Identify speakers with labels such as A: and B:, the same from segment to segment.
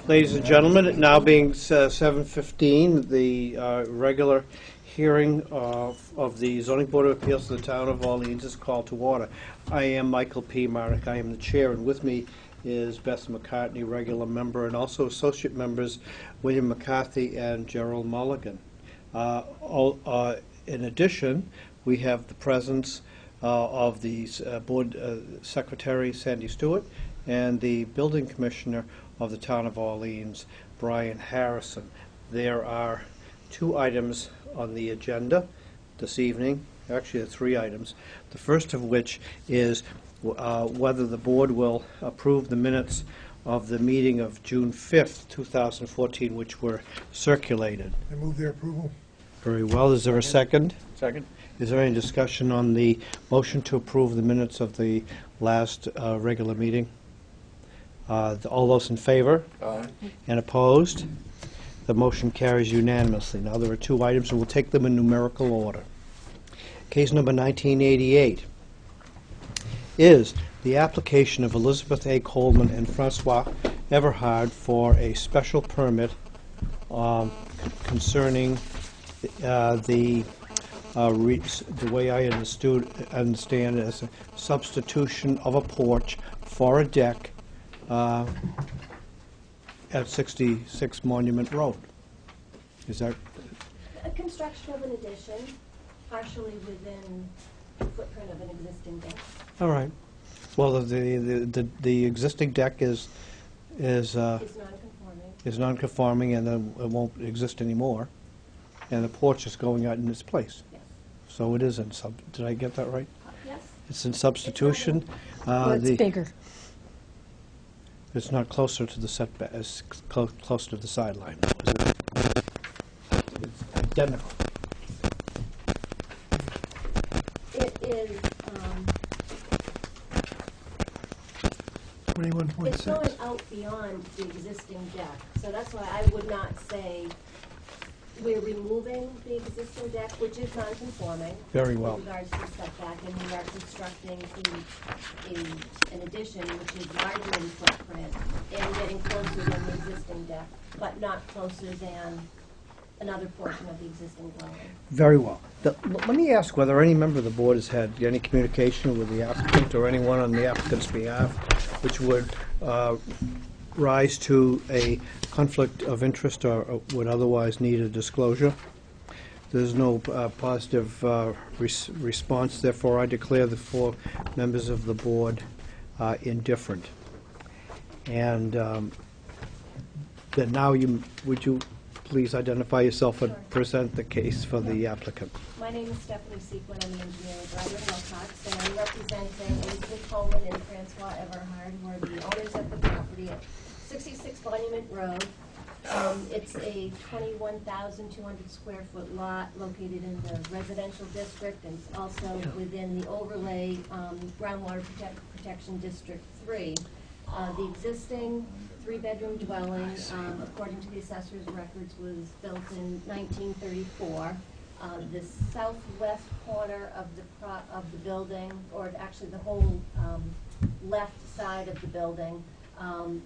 A: Ladies and gentlemen, it now being 7:15, the regular hearing of the Zoning Board of Appeals of the Town of Orleans is called to order. I am Michael P. Marnick. I am the chair, and with me is Beth McCartney, regular member, and also associate members William McCarthy and Gerald Mulligan. In addition, we have the presence of the board secretary, Sandy Stewart, and the building commissioner of the Town of Orleans, Brian Harrison. There are two items on the agenda this evening. Actually, there are three items. The first of which is whether the board will approve the minutes of the meeting of June 5th, 2014, which were circulated.
B: I move their approval.
A: Very well. Is there a second?
C: Second.
A: Is there any discussion on the motion to approve the minutes of the last regular meeting? All those in favor?
C: Aye.
A: And opposed? The motion carries unanimously. Now, there are two items, and we'll take them in numerical order. Case number 1988 is the application of Elizabeth A. Coleman and Francois Everhard for a special permit concerning the way I understand it as a substitution of a porch for a deck at 66 Monument Road. Is that?
D: A construction of an addition, partially within the footprint of an existing deck.
A: All right. Well, the existing deck is
D: Non-conforming.
A: non-conforming, and then it won't exist anymore, and the porch is going out in its place.
D: Yes.
A: So it is in did I get that right?
D: Yes.
A: It's in substitution.
E: Well, it's bigger.
A: It's not closer to the setback, it's closer to the sideline. It's identical.
D: It is, it's
B: 21.6.
D: going out beyond the existing deck. So that's why I would not say we're removing the existing deck, which is non-conforming.
A: Very well.
D: With regards to the setback, and we are constructing an addition which is larger in footprint and getting closer than the existing deck, but not closer than another portion of the existing dwelling.
A: Very well. Let me ask whether any member of the board has had any communication with the applicant or anyone on the applicant's behalf which would rise to a conflict of interest or would otherwise need a disclosure. There's no positive response, therefore I declare the four members of the board indifferent. And then now would you please identify yourself and
D: Sure.
A: present the case for the applicant.
D: My name is Stephanie Sequin. I'm the engineering driver in Wilcox, and I'm representing Elizabeth Coleman and Francois Everhard, who are the owners of the property at 66 Monument Road. It's a 21,200 square foot lot located in the residential district, and it's also within the overlay groundwater protection district 3. The existing three-bedroom dwelling, according to the assessor's records, was built in 1934. The southwest corner of the building, or actually the whole left side of the building,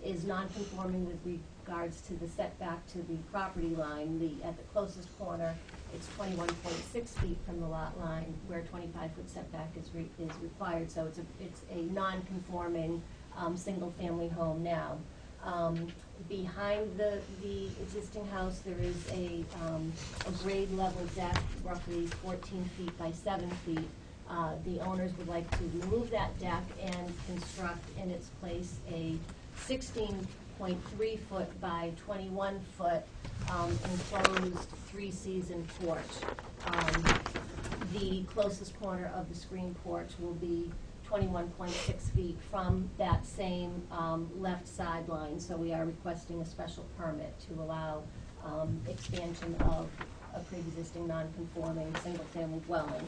D: is non-conforming with regards to the setback to the property line. At the closest corner, it's 21.6 feet from the lot line, where 25-foot setback is required. So it's a non-conforming single-family home now. Behind the existing house, there is a grade level deck, roughly 14 feet by 7 feet. The owners would like to remove that deck and construct in its place a 16.3 foot by 21 foot enclosed three-season porch. The closest corner of the screen porch will be 21.6 feet from that same left sideline, so we are requesting a special permit to allow expansion of a pre-existing non-conforming single-family dwelling.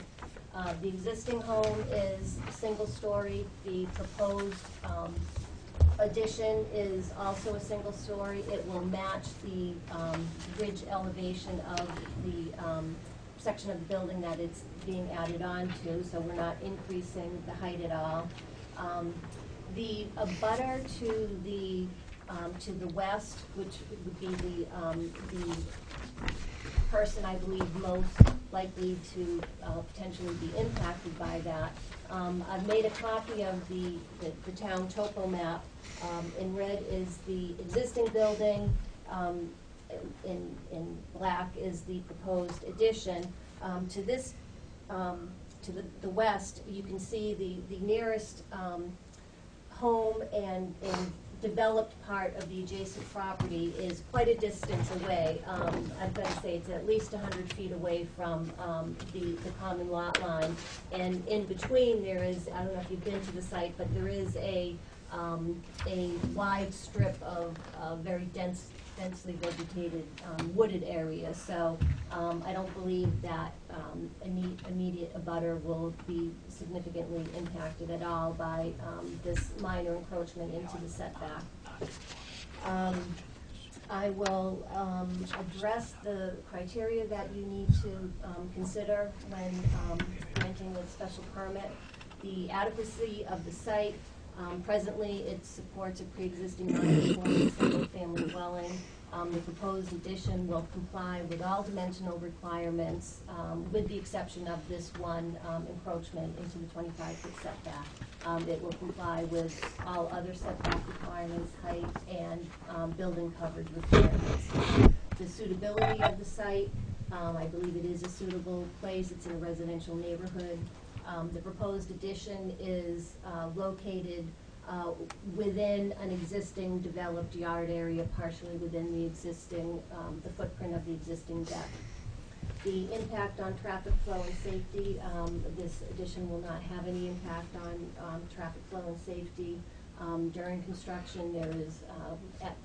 D: The existing home is single-story. The proposed addition is also a single-story. It will match the ridge elevation of the section of the building that it's being added on to, so we're not increasing the height at all. The abutter to the to the west, which would be the person I believe most likely to potentially be impacted by that. I've made a copy of the town topo map. In red is the existing building. In black is the proposed addition. To this, to the west, you can see the nearest home and developed part of the adjacent property is quite a distance away. I've got to say it's at least 100 feet away from the common lot line. And in between there is, I don't know if you've been to the site, but there is a wide strip of very densely vegetated wooded area. So I don't believe that immediate abutter will be significantly impacted at all by this minor encroachment into the setback. I will address the criteria that you need to consider when granting a special permit. The adequacy of the site. Presently, it supports a pre-existing non-conforming single-family dwelling. The proposed addition will comply with all dimensional requirements, with the exception of this one encroachment into the 25-foot setback. It will comply with all other setback requirements, height, and building coverage requirements. The suitability of the site, I believe it is a suitable place. It's in a residential neighborhood. The proposed addition is located within an existing developed yard area, partially within the existing, the footprint of the existing deck. The impact on traffic flow and safety, this addition will not have any impact on traffic flow and safety. During construction, there is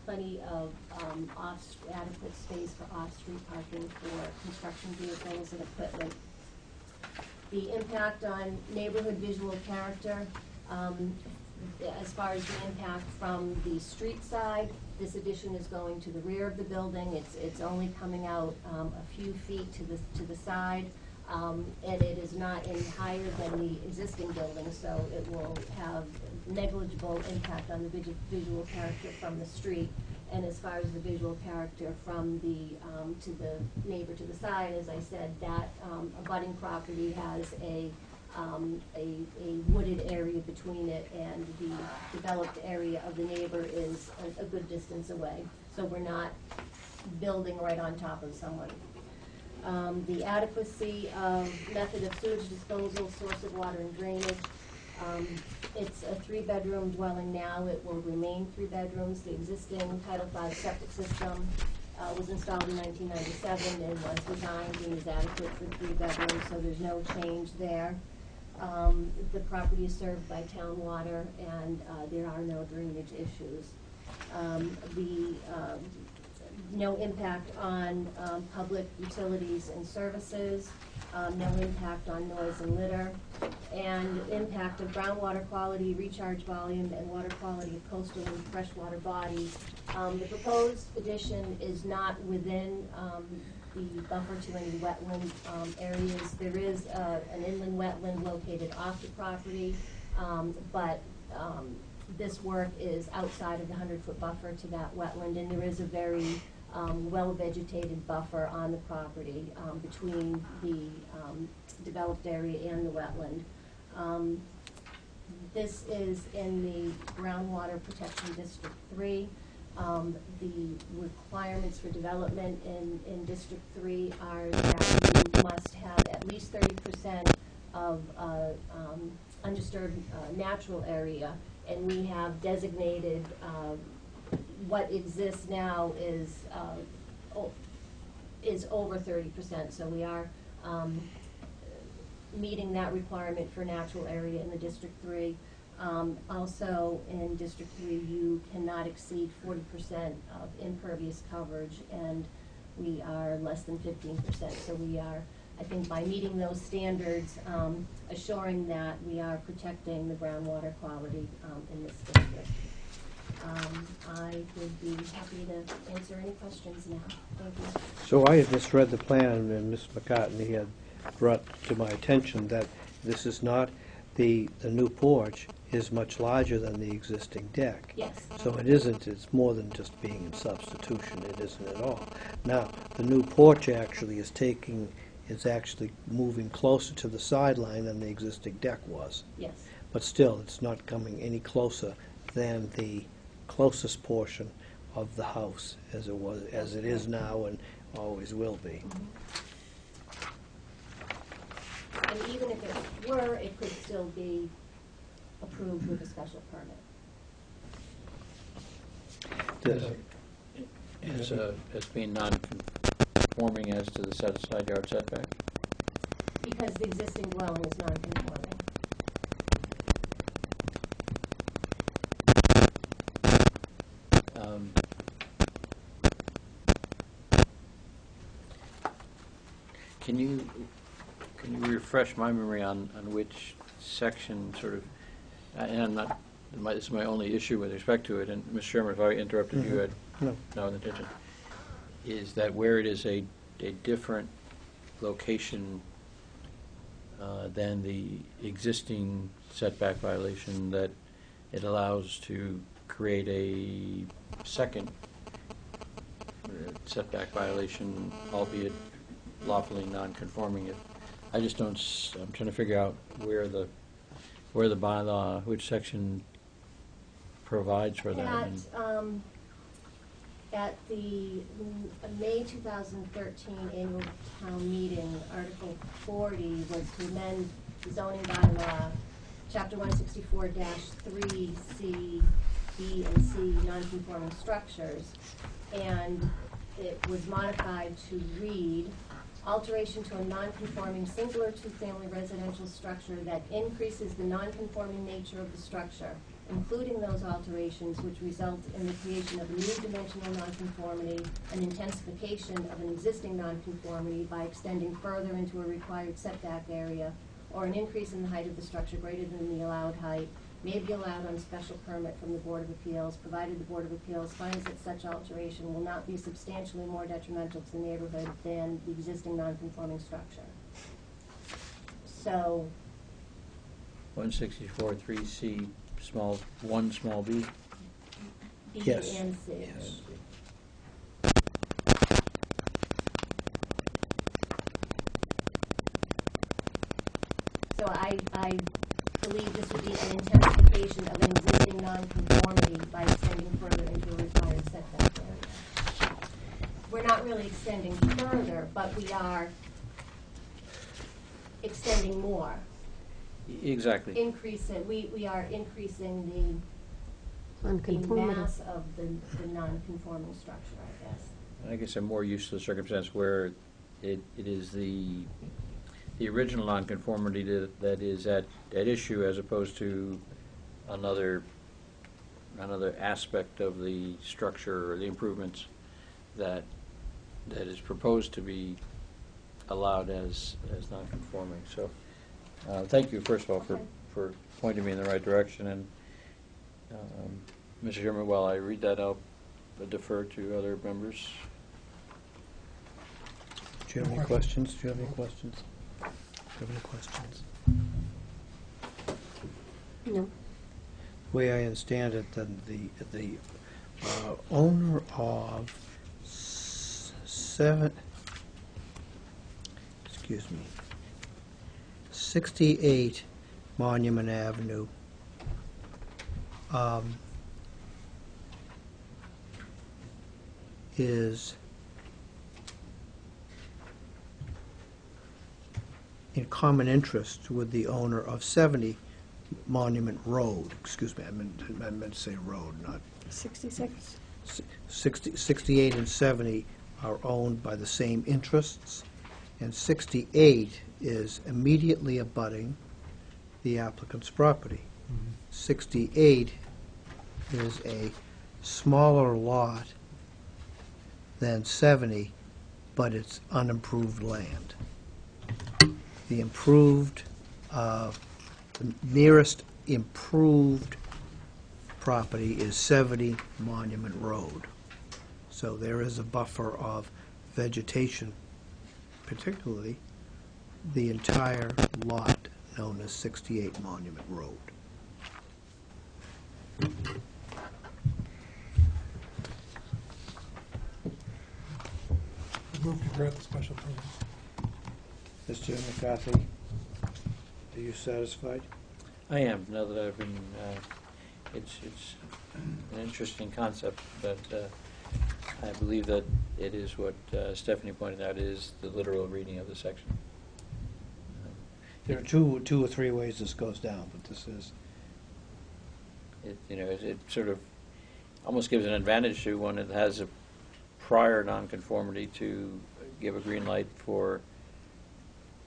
D: plenty of adequate space for off-street parking for construction vehicles and equipment. The impact on neighborhood visual character, as far as the impact from the street side, this addition is going to the rear of the building. It's only coming out a few feet to the side, and it is not any higher than the existing building, so it will have negligible impact on the visual character from the street. And as far as the visual character from the to the neighbor to the side, as I said, that abutting property has a wooded area between it, and the developed area of the neighbor is a good distance away. So we're not building right on top of someone. The adequacy of method of sewage disposal, source of water and drainage. It's a 3-bedroom dwelling now. It will remain 3 bedrooms. The existing Title V septic system was installed in 1997 and was designed and is adequate for 3 bedrooms, so there's no change there. The property is served by town water, and there are no drainage issues. No impact on public utilities and services, no impact on noise and litter, and impact of groundwater quality, recharge volume, and water quality of coastal and freshwater bodies. The proposed addition is not within the buffer to any wetland areas. There is an inland wetland located off the property, but this work is outside of the 100-foot buffer to that wetland, and there is a very well-vegetated buffer on the property between the developed area and the wetland. This is in the Groundwater Protection District 3. The requirements for development in District 3 are that you must have at least 30% of undisturbed natural area, and we have designated what exists now is over 30%, so we are meeting that requirement for natural area in the District 3. Also, in District 3, you cannot exceed 40% of impervious coverage, and we are less than 15%. So we are, I think, by meeting those standards, assuring that we are protecting the groundwater quality in this district. I would be happy to answer any questions now. Thank you.
A: So I had misread the plan, and Ms. McCartney had brought to my attention that this is not the new porch, is much larger than the existing deck.
D: Yes.
A: So it isn't, it's more than just being in substitution, it isn't at all. Now, the new porch actually is actually moving closer to the sideline than the existing deck was.
D: Yes.
A: But still, it's not coming any closer than the closest portion of the house as it is now and always will be.
D: And even if it were, it could still be approved with a special permit.
B: As being non-conforming as to the side yard setback?
D: Because the existing dwelling is non-conforming.
B: Can you refresh my memory on which section sort of, and I'm not, this is my only issue with respect to it, and Mr. Chairman, if I interrupted you, I had
A: No.
B: no intention, is that where it is a different location than the existing setback violation, that it allows to create a second setback violation, albeit lawfully non-conforming. I just don't, I'm trying to figure out where the bylaw, which section provides for that.
D: At the May 2013 annual town meeting, Article 40 was to amend the zoning bylaw, Chapter 164-3, C, B, and C, non-conforming structures. And it was modified to read, alteration to a non-conforming single or two-family residential structure that increases the non-conforming nature of the structure, including those alterations which result in the creation of a new dimensional nonconformity, an intensification of an existing nonconformity by extending further into a required setback area, or an increase in the height of the structure greater than the allowed height, may be allowed on special permit from the Board of Appeals, provided the Board of Appeals finds that such alteration will not be substantially more detrimental to the neighborhood than the existing nonconforming structure. So
B: 164-3C, small b?
D: B
A: Yes.
D: and C.
A: Yes.
D: So I believe this would be an intensification of an existing nonconformity by extending further into a required setback area. We're not really extending further, but we are extending more.
B: Exactly.
D: We are increasing the mass of the non-conforming structure, I guess.
B: I guess a more used to the circumstance where it is the original nonconformity that is at issue, as opposed to another aspect of the structure or the improvements that is proposed to be allowed as nonconforming. So thank you, first of all, for pointing me in the right direction. And Mr. Chairman, while I read that, I'll defer to other members.
A: Do you have any questions? Do you have any questions?
C: No.
A: The way I understand it, then the owner of 68 Monument Avenue is in common interest with the owner of 70 Monument Road. Excuse me, I meant to say road, not
C: 66?
A: 68 and 70 are owned by the same interests, and 68 is immediately abutting the applicant's property. 68 is a smaller lot than 70, but it's unimproved land. The nearest improved property is 70 Monument Road. So there is a buffer of vegetation, particularly the entire lot known as 68 Monument Road.
C: Move to grant the special permit.
A: Mr. McCarthy, are you satisfied?
B: I am, now that I've been, it's an interesting concept, but I believe that it is what Stephanie pointed out, is the literal reading of the section.
A: There are two or three ways this goes down, but this is,
B: It sort of almost gives an advantage to one that has a prior nonconformity to give a green light for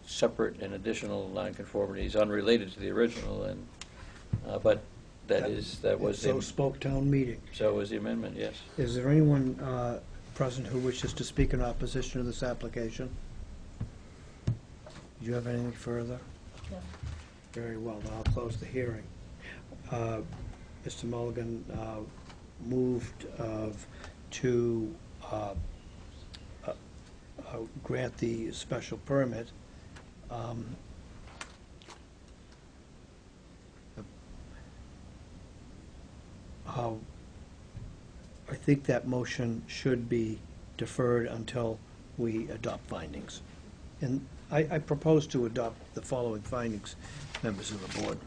B: separate and additional nonconformities unrelated to the original, and but that was
A: so spoke town meeting.
B: so was the amendment. Yes.
A: Is there anyone present who wishes to speak in opposition to this application? Do you have anything further?
D: No.
A: Very well, then I'll close the hearing. Mr. Mulligan moved to grant the special permit. I think that motion should be deferred until we adopt findings. And I propose to adopt the following findings, members of the board.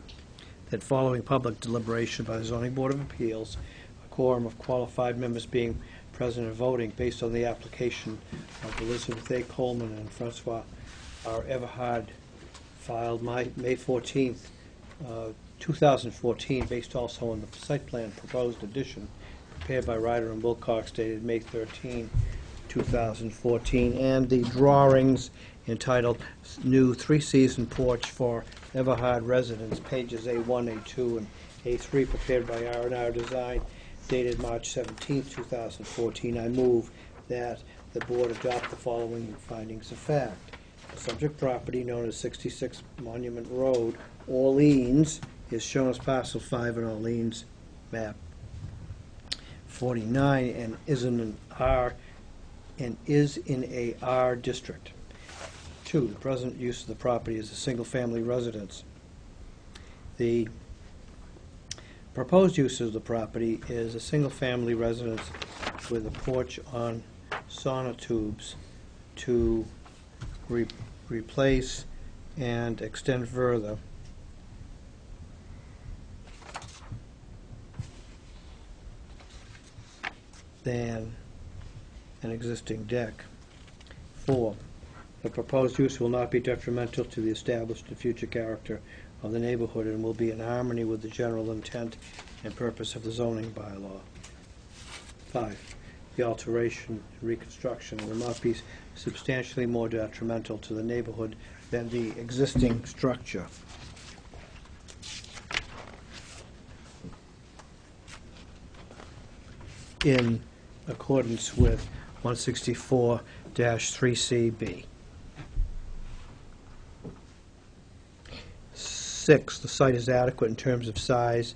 A: That following public deliberation by the Zoning Board of Appeals, a quorum of qualified members being present and voting based on the application of Elizabeth A. Coleman and Francois R. Everhard, filed May 14th, 2014, based also on the site plan proposed addition prepared by Ryder and Wilcox dated May 13, 2014, and the drawings entitled New Three-Season Porch for Everhard Residence, pages A1, A2, and A3, prepared by R&R Design, dated March 17, 2014. I move that the board adopt the following findings of fact. The subject property, known as 66 Monument Road, Orleans, is shown as parcel 5 in Orleans map 49, and is in a R district. 2, the present use of the property is a single-family residence. The proposed use of the property is a single-family residence with a porch on sonotubes to replace and extend further than an existing deck. 4, the proposed use will not be detrimental to the established and future character of the neighborhood and will be in harmony with the general intent and purpose of the zoning bylaw. 5, the alteration and reconstruction will not be substantially more detrimental to the neighborhood than the existing structure. In accordance with 164-3CB. 6, the site is adequate in terms of size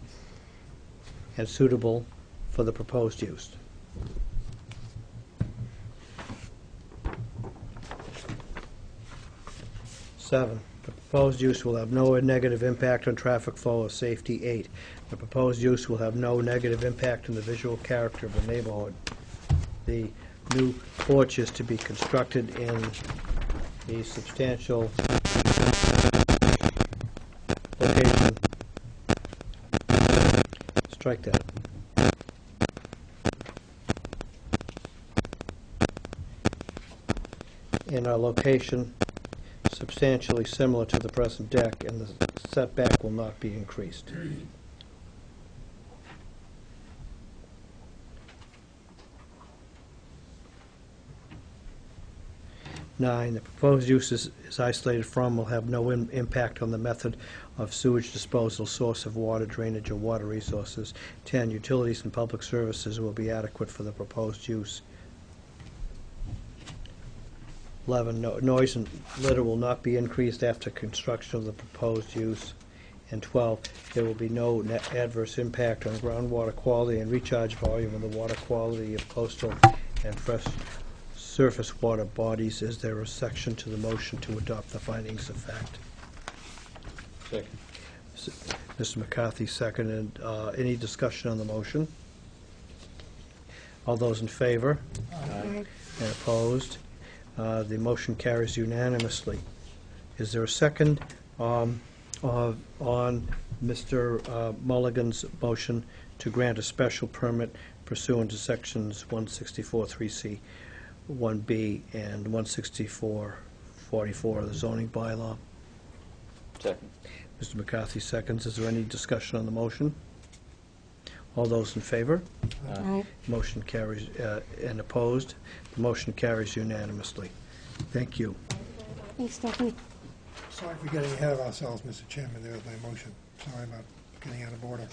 A: and suitable for the proposed use. 7, the proposed use will have no negative impact on traffic flow or safety. 8, the proposed use will have no negative impact on the visual character of the neighborhood. The new porch is to be constructed in a substantial location. Strike that. In a location substantially similar to the present deck, and the setback will not be increased. 9, the proposed use is isolated from, will have no impact on the method of sewage disposal, source of water, drainage, or water resources. 10, utilities and public services will be adequate for the proposed use. 11, noise and litter will not be increased after construction of the proposed use. And 12, there will be no adverse impact on groundwater quality and recharge volume of the water quality of coastal and fresh surface water bodies. Is there a section to the motion to adopt the findings of fact?
B: Second.
A: Mr. McCarthy seconded. Any discussion on the motion? All those in favor?
B: Aye.
A: And opposed? The motion carries unanimously. Is there a second on Mr. Mulligan's motion to grant a special permit pursuant to sections 164.3C, 1B, and 164.44 of the zoning bylaw?
B: Second.
A: Mr. McCarthy seconds. Is there any discussion on the motion? All those in favor?
E: Aye.
A: Motion carries, and opposed? The motion carries unanimously. Thank you.
E: Thanks, Stephanie.
C: Sorry for getting ahead of ourselves, Mr. Chairman, there with my motion. Sorry about getting out of order.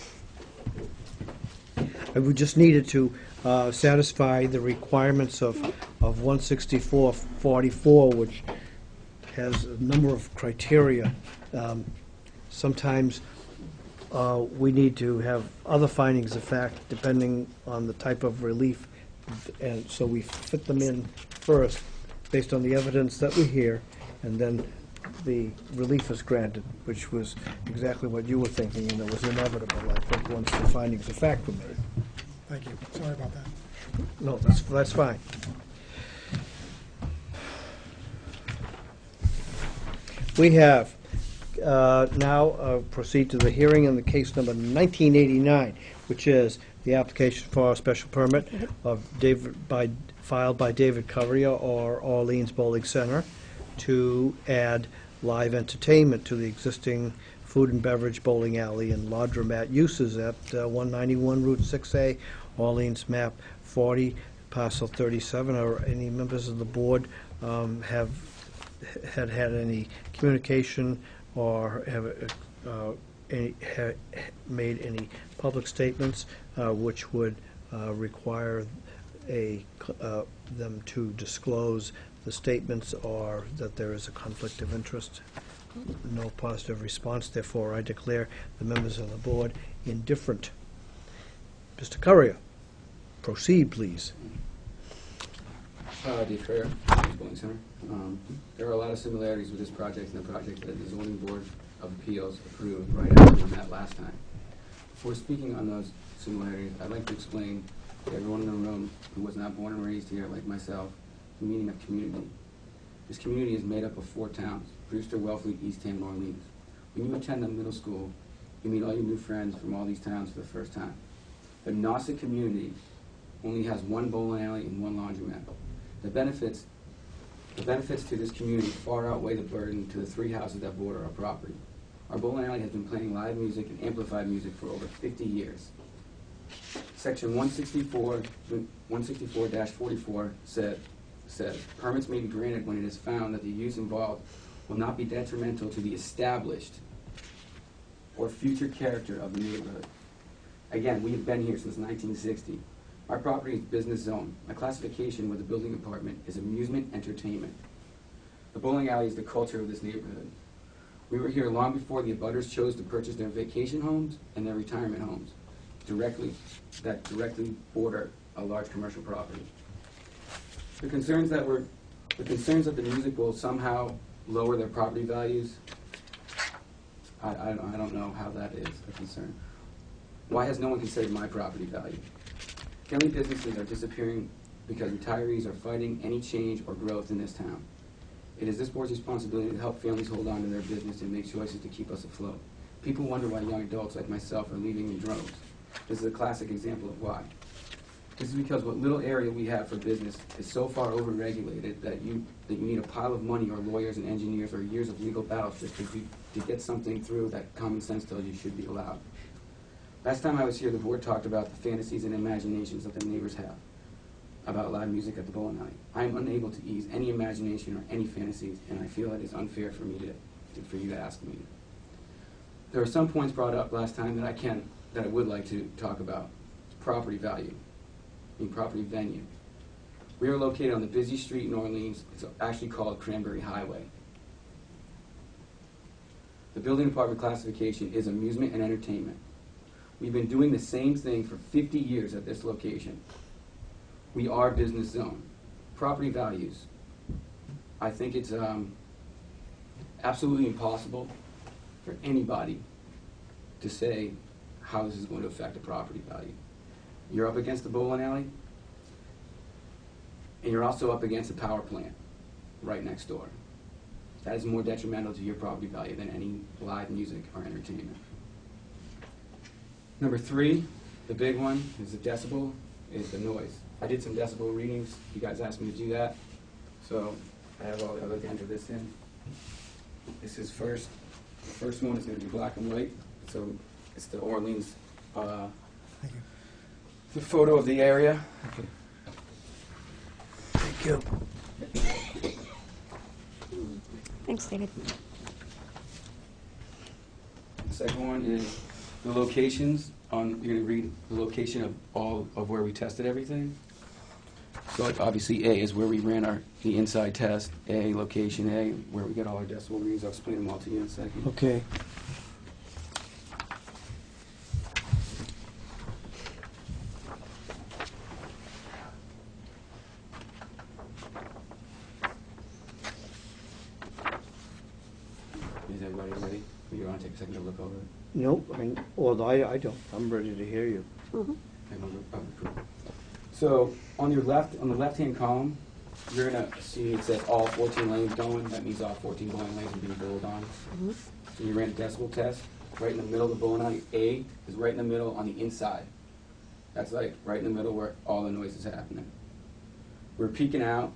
A: We just needed to satisfy the requirements of 164.44, which has a number of criteria. Sometimes we need to have other findings of fact depending on the type of relief, and so we fit them in first based on the evidence that we hear, and then the relief is granted, which was exactly what you were thinking, and it was inevitable, I think, once the findings of fact were made.
C: Thank you. Sorry about that.
A: No, that's fine. We have now proceed to the hearing in the case number 1989, which is the application for a special permit of filed by David Correa or Orleans Bowling Center to add live entertainment to the existing food and beverage bowling alley and laundromat uses at 191 Route 6A, Orleans, map 40, parcel 37. Are any members of the board have had any communication or have made any public statements which would require them to disclose the statements or that there is a conflict of interest? No positive response, therefore I declare the members of the board indifferent. Mr. Correa, proceed, please.
F: Dave Correa, Bowling Center. There are a lot of similarities with this project and the project that the Zoning Board of Appeals approved right after we met last time. Before speaking on those similarities, I'd like to explain to everyone in the room who was not born and raised here like myself the meaning of community. This community is made up of 4 towns: Brewster, Wellfleet, Eastham, and Orleans. When you attend the middle school, you meet all your new friends from all these towns for the first time. The Nauset community only has 1 bowling alley and 1 laundromat. The benefits to this community far outweigh the burden to the 3 houses that border our property. Our bowling alley has been playing live music and amplified music for over 50 years. Section 164-44 says, permits may be granted when it is found that the use involved will not be detrimental to the established or future character of the neighborhood. Again, we have been here since 1960. Our property is business zone. My classification with the building department is amusement entertainment. The bowling alley is the culture of this neighborhood. We were here long before the abutters chose to purchase their vacation homes and their retirement homes that directly border a large commercial property. The concerns that the music will somehow lower their property values, I don't know how that is a concern. Why has no one considered my property value? Family businesses are disappearing because retirees are fighting any change or growth in this town. It is this board's responsibility to help families hold on to their business and make choices to keep us afloat. People wonder why young adults like myself are leaving in droves. This is a classic example of why. This is because what little area we have for business is so far overregulated that you need a pile of money or lawyers and engineers or years of legal battles just to get something through that common sense tells you should be allowed. Last time I was here, the board talked about the fantasies and imaginations that the neighbors have about live music at the bowling alley. I am unable to ease any imagination or any fantasies, and I feel it is unfair for you to ask me. There are some points brought up last time that I would like to talk about. Property value, property venue. We are located on the busy street in Orleans. It's actually called Cranberry Highway. The building department classification is amusement and entertainment. We've been doing the same thing for 50 years at this location. We are business zone. Property values. I think it's absolutely impossible for anybody to say how this is going to affect the property value. You're up against the bowling alley, and you're also up against a power plant. right next door. That is more detrimental to your property value than any live music or entertainment. Number 3, the big one, is the decibel, is the noise. I did some decibel readings. You guys asked me to do that. So I have all the other enter this in. This is first. The first one is going to be black and white. So it's the Orleans,
C: Thank you.
F: the photo of the area.
A: Thank you.
E: Thanks, David.
F: The second one is the locations on, you're going to read the location of all of where we tested everything. So like obviously A is where we ran the inside test, A, location A, where we get all our decibel readings. I'll explain them all to you in a second.
A: Okay.
F: Is everybody ready? You want to take a second to look over it?
A: Nope, I don't. I'm ready to hear you.
E: Mhm.
F: So on your left, on the left-hand column, you're gonna see it says all 14 lanes going. That means all 14 bowling lanes are being bowled on.
E: Mhm.
F: So you ran a decibel test. Right in the middle of the bowling alley, A is right in the middle on the inside. That's like right in the middle where all the noise is happening. We're peaking out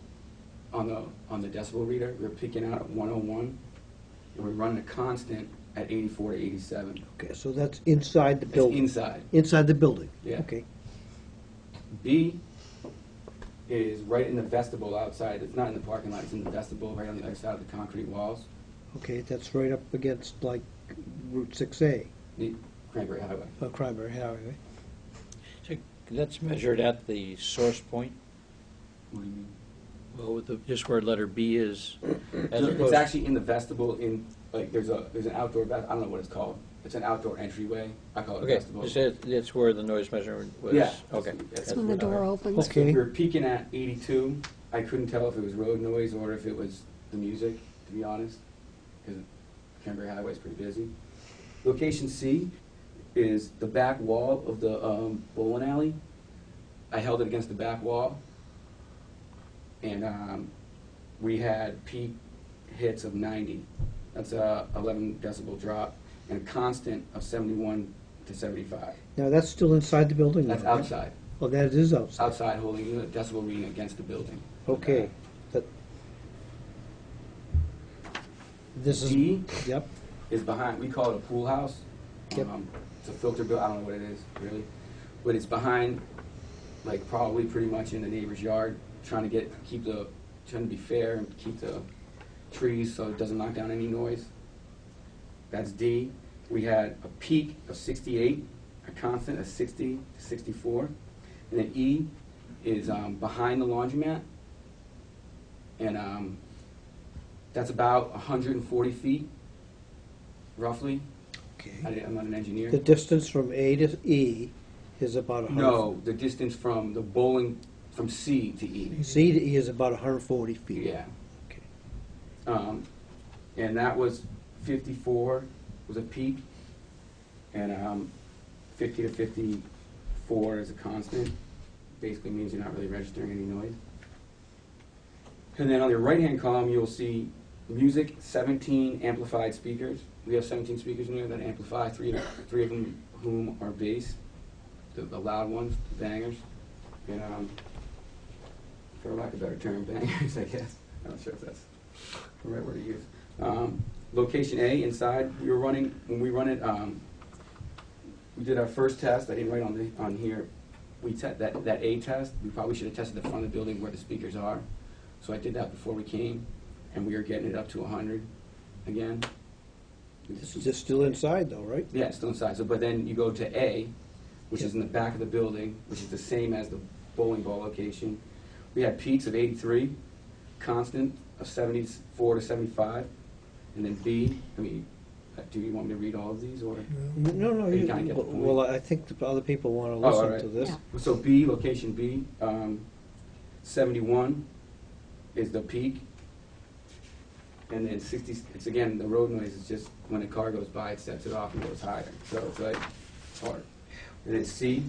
F: on the decibel reader. We're peaking out at 101, and we're running a constant at 84 to 87.
A: Okay, so that's inside the
F: It's
A: building?
F: inside.
A: Inside the building?
F: Yeah.
A: Okay.
F: B is right in the vestibule outside. It's not in the parking lot. It's in the vestibule, right on the other side of the concrete walls.
A: Okay, that's right up against like Route 6A,
F: The Cranberry Highway.
A: Cranberry Highway.
B: So that's measured at the source point?
F: What do you mean?
B: Well, with just where letter B is, as
F: It's
B: opposed,
F: actually in the vestibule. In like there's an outdoor. I don't know what it's called. It's an outdoor entryway. I call it a
B: okay,
F: vestibule.
B: it's where the noise measurement was?
F: Yeah.
B: Okay.
F: That's
E: When the door opens.
A: Okay.
F: We were peaking at 82. I couldn't tell if it was road noise or if it was the music, to be honest, because Cranberry Highway is pretty busy. Location C is the back wall of the bowling alley. I held it against the back wall, and we had peak hits of 90. That's a 11 decibel drop, and a constant of 71 to 75.
A: Now, that's still inside the building?
F: That's
A: now, right?
F: outside.
A: Oh, that is outside?
F: Outside holding a decibel reading against the building.
A: Okay. That- This is,
F: D
A: yep,
F: is behind, we call it a pool house.
A: Yep.
F: It's a filter bill, I don't know what it is, really. But it's behind, like, probably pretty much in the neighbor's yard, trying to be fair and keep the trees so it doesn't knock down any noise. That's D. We had a peak of 68, a constant of 60 to 64. And then E is behind the laundromat. And that's about 140 feet, roughly.
A: okay.
F: I'm not an engineer.
A: The distance from A to E is about 100?
F: No, the distance from the bowling, from C to E.
A: C to E is about 140 feet?
F: Yeah.
A: Okay.
F: And that was 54 was a peak, and 50 to 54 is a constant. Basically means you're not really registering any noise. And then on the right-hand column, you'll see music, 17 amplified speakers. We have 17 speakers in there that amplify, three of them whom are bass, the loud ones, the bangers. And for lack of a better term, bangers, I guess. I'm not sure if that's the right word to use. Location A, inside, when we run it, we did our first test. I didn't write on here. That A test, we probably should have tested the front of the building where the speakers are. So I did that before we came, and we are getting it up to 100 again.
A: This is still inside though, right?
F: Yeah, it's still inside. So, but then you go to A, which is in the back of the building, which is the same as the bowling ball location. We had peaks of 83, constant of 74 to 75, and then B. Do you want me to read all of these, or?
A: No, no,
F: You kinda get the point.
A: well, I think the other people want to
F: Oh, all
A: listen
F: right.
A: to this.
E: Yeah.
F: So B, location B, 71 is the peak. And then 60, it's again, the road noise is just when a car goes by, it sets it off and goes higher. So it's like, it's hard. And then C,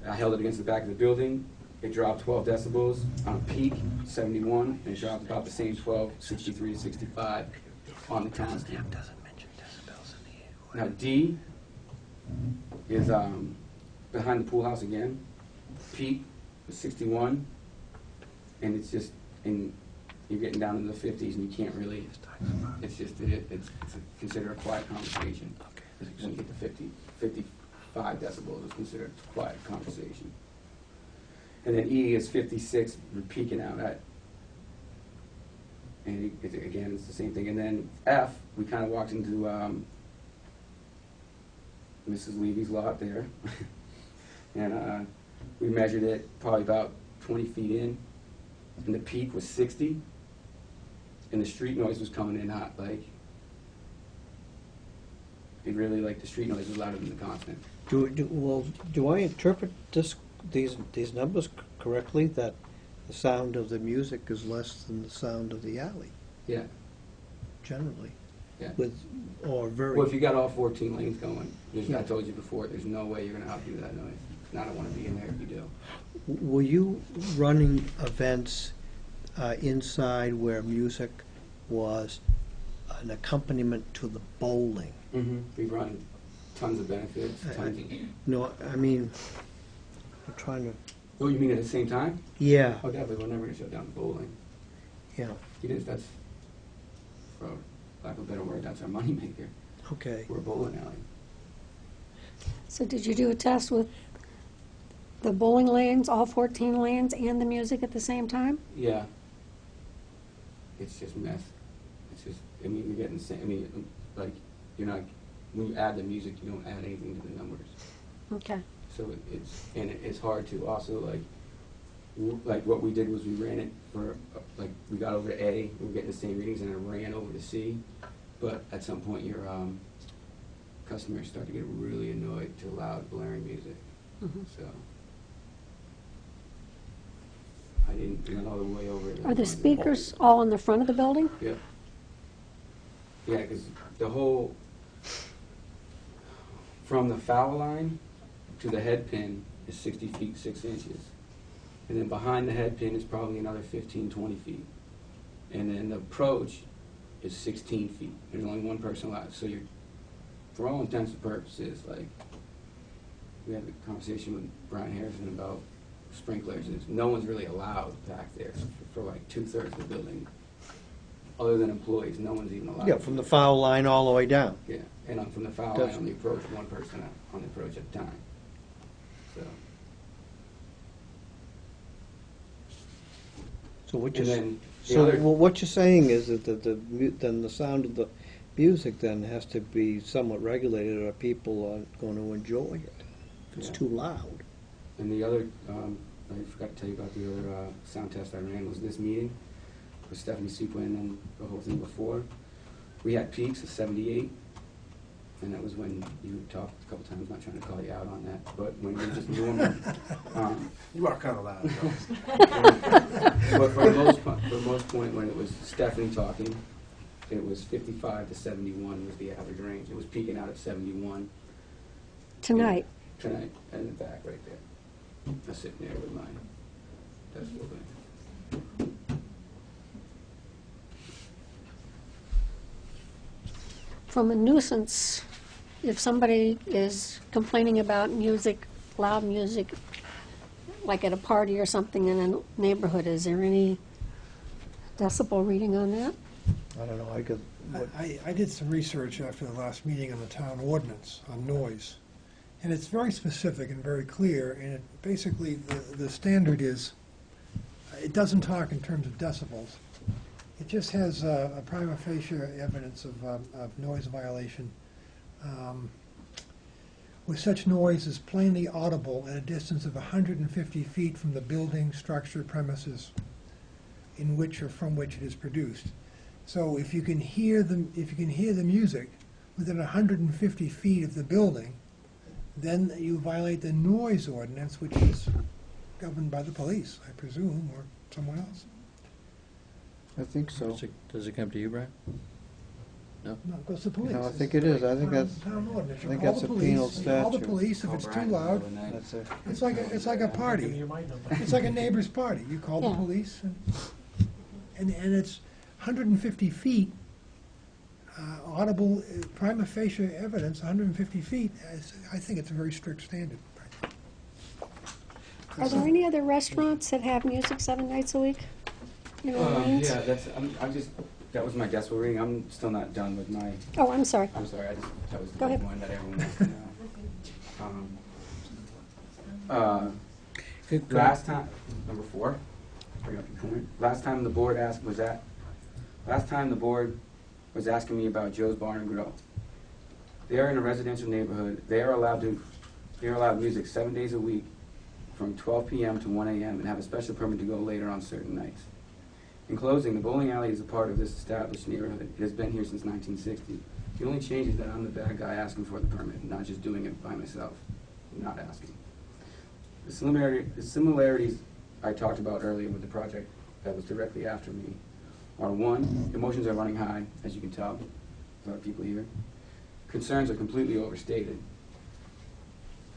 F: I held it against the back of the building. it dropped 12 decibels. On a peak, 71, and it dropped about the same 12, 63 to 65 on the constant. Now D is behind the pool house again. Peak was 61, and it's just you're getting down into the 50s, and you can't really. It's considered a quiet conversation. When you get to 55 decibels, it's considered a quiet conversation. And then E is 56, we're peaking out at. And again, it's the same thing. And then F, we kind of walked into Mrs. Levy's lot there. And we measured it probably about 20 feet in. And the peak was 60. And the street noise was coming in hot, like, it really, like, the street noise was louder than the constant.
A: Do I interpret these numbers correctly, that the sound of the music is less than the sound of the alley,
F: Yeah,
A: generally?
F: yeah.
A: Or very...
F: Well, if you got all 14 lanes going, I told you before, there's no way you're going to outdo that noise. And I don't want to be in there if you do.
A: Were you running events inside where music was an accompaniment to the bowling?
F: We run tons of benefits. Tons of,
A: No, I mean, I'm trying to...
F: oh, you mean at the same time?
A: Yeah,
F: Oh, definitely. We're never going to shut down the bowling.
A: yeah,
F: That's, for lack of a better word, that's our moneymaker.
A: okay.
F: We're a bowling alley.
E: So did you do a test with the bowling lanes, all 14 lanes, and the music at the same time?
F: Yeah. It's just mess. It's just, I mean, you're getting the same, I mean, like, you're not, when you add the music, you don't add anything to the numbers.
E: Okay.
F: So it's hard to also, like what we did was we ran it for, like, we got over to A, we were getting the same readings, and I ran over to C, but at some point your customers start to get really annoyed to loud blaring music.
E: Mhm.
F: So I didn't run all the way over it.
E: Are the speakers all in the front of the building?
F: Yeah. Yeah, because the whole, from the foul line to the head pin is 60 feet, 6 inches. And then behind the head pin is probably another 15, 20 feet. And then the approach is 16 feet. There's only one person allowed. So you're, for all intents and purposes, like, we had a conversation with Brian Harrison about sprinklers. No one's really allowed back there for like 2/3 of the building. Other than employees, no one's even allowed.
A: Yeah, from the foul line all the way down.
F: Yeah, and from the foul line on the approach, one person on the approach at a time.
A: So what
F: And
A: you're,
F: then the
A: so
F: other,
A: what you're saying is that then the sound of the music then has to be somewhat regulated, or people aren't going to enjoy it if it's
F: Yeah.
A: too loud.
F: and the other, I forgot to tell you about the other sound test I ran was this meeting with Stephanie Sequin and the whole thing before. We had peaks of 78, and that was when you talked a couple times, not trying to call you out on that, but when you're just normal.
G: You are kind of loud, though.
F: But for the most point, when it was Stephanie talking, it was 55 to 71 was the average range. It was peaking out at 71
E: Tonight?
F: tonight, and in the back right there. I'm sitting there with my decibel thing.
E: From a nuisance, if somebody is complaining about music, loud music, like at a party or something in a neighborhood, is there any decibel reading on that?
A: I don't know, I could,
C: I did some research after the last meeting on the town ordinance on noise, and it's very specific and very clear, and it basically, the standard is, it doesn't talk in terms of decibels. It just has a prima facie evidence of noise violation. With such noise is plainly audible at a distance of 150 feet from the building, structure, premises in which or from which it is produced. So if you can hear the music within 150 feet of the building, then you violate the noise ordinance, which is governed by the police, I presume, or someone else.
A: I think so.
B: Does it come to you, Brian?
C: No, it goes to police.
A: No, I think it is. I think that's,
C: Town ordinance. You
A: I think
C: call
A: that's
C: the
A: a penal
C: police, you call the
A: statute.
C: police if it's too loud.
A: that's a,
C: It's like a party. It's like a neighbor's party. You call the
E: Yeah.
C: police, and it's 150 feet, audible, prima facie evidence, 150 feet. I think it's a very strict standard.
E: Are there any other restaurants that have music 7 nights a week? In Orleans?
F: Yeah, I'm just, that was my guess we're reading. I'm still not done with my,
E: Oh, I'm sorry.
F: I'm sorry, that was the
E: Go
F: big
E: ahead.
F: one that everyone wants to know. Last time, number 4, bring up your point. Last time the board was asking me about Joe's Bar and Grill. They are in a residential neighborhood. They are allowed music 7 days a week from 12 p.m. to 1 a.m. and have a special permit to go later on certain nights. In closing, the bowling alley is a part of this established neighborhood. It has been here since 1960. The only change is that I'm the bad guy asking for the permit, not just doing it by myself, not asking. The similarities I talked about earlier with the project that was directly after me are: 1, emotions are running high, as you can tell, a lot of people here. Concerns are completely overstated.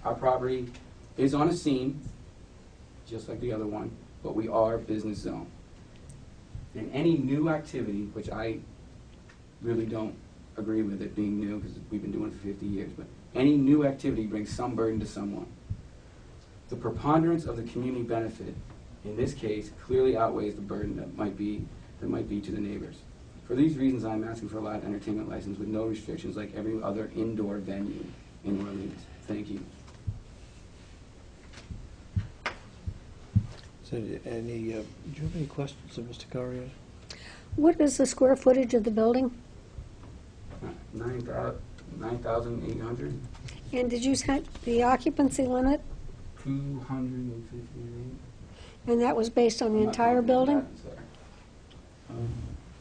F: Our property is on a scene, just like the other one, but we are business zone. And any new activity, which I really don't agree with it being new because we've been doing it for 50 years, but any new activity brings some burden to someone. The preponderance of the community benefit, in this case, clearly outweighs the burden that might be to the neighbors. For these reasons, I'm asking for a live entertainment license with no restrictions like every other indoor venue in Orleans. Thank you.
A: so any, do you have any questions of Mr. Corrier?
E: What is the square footage of the building?
F: 9,800?
E: And did you set the occupancy limit?
F: 258.
E: And that was based on the entire building?
F: Sorry.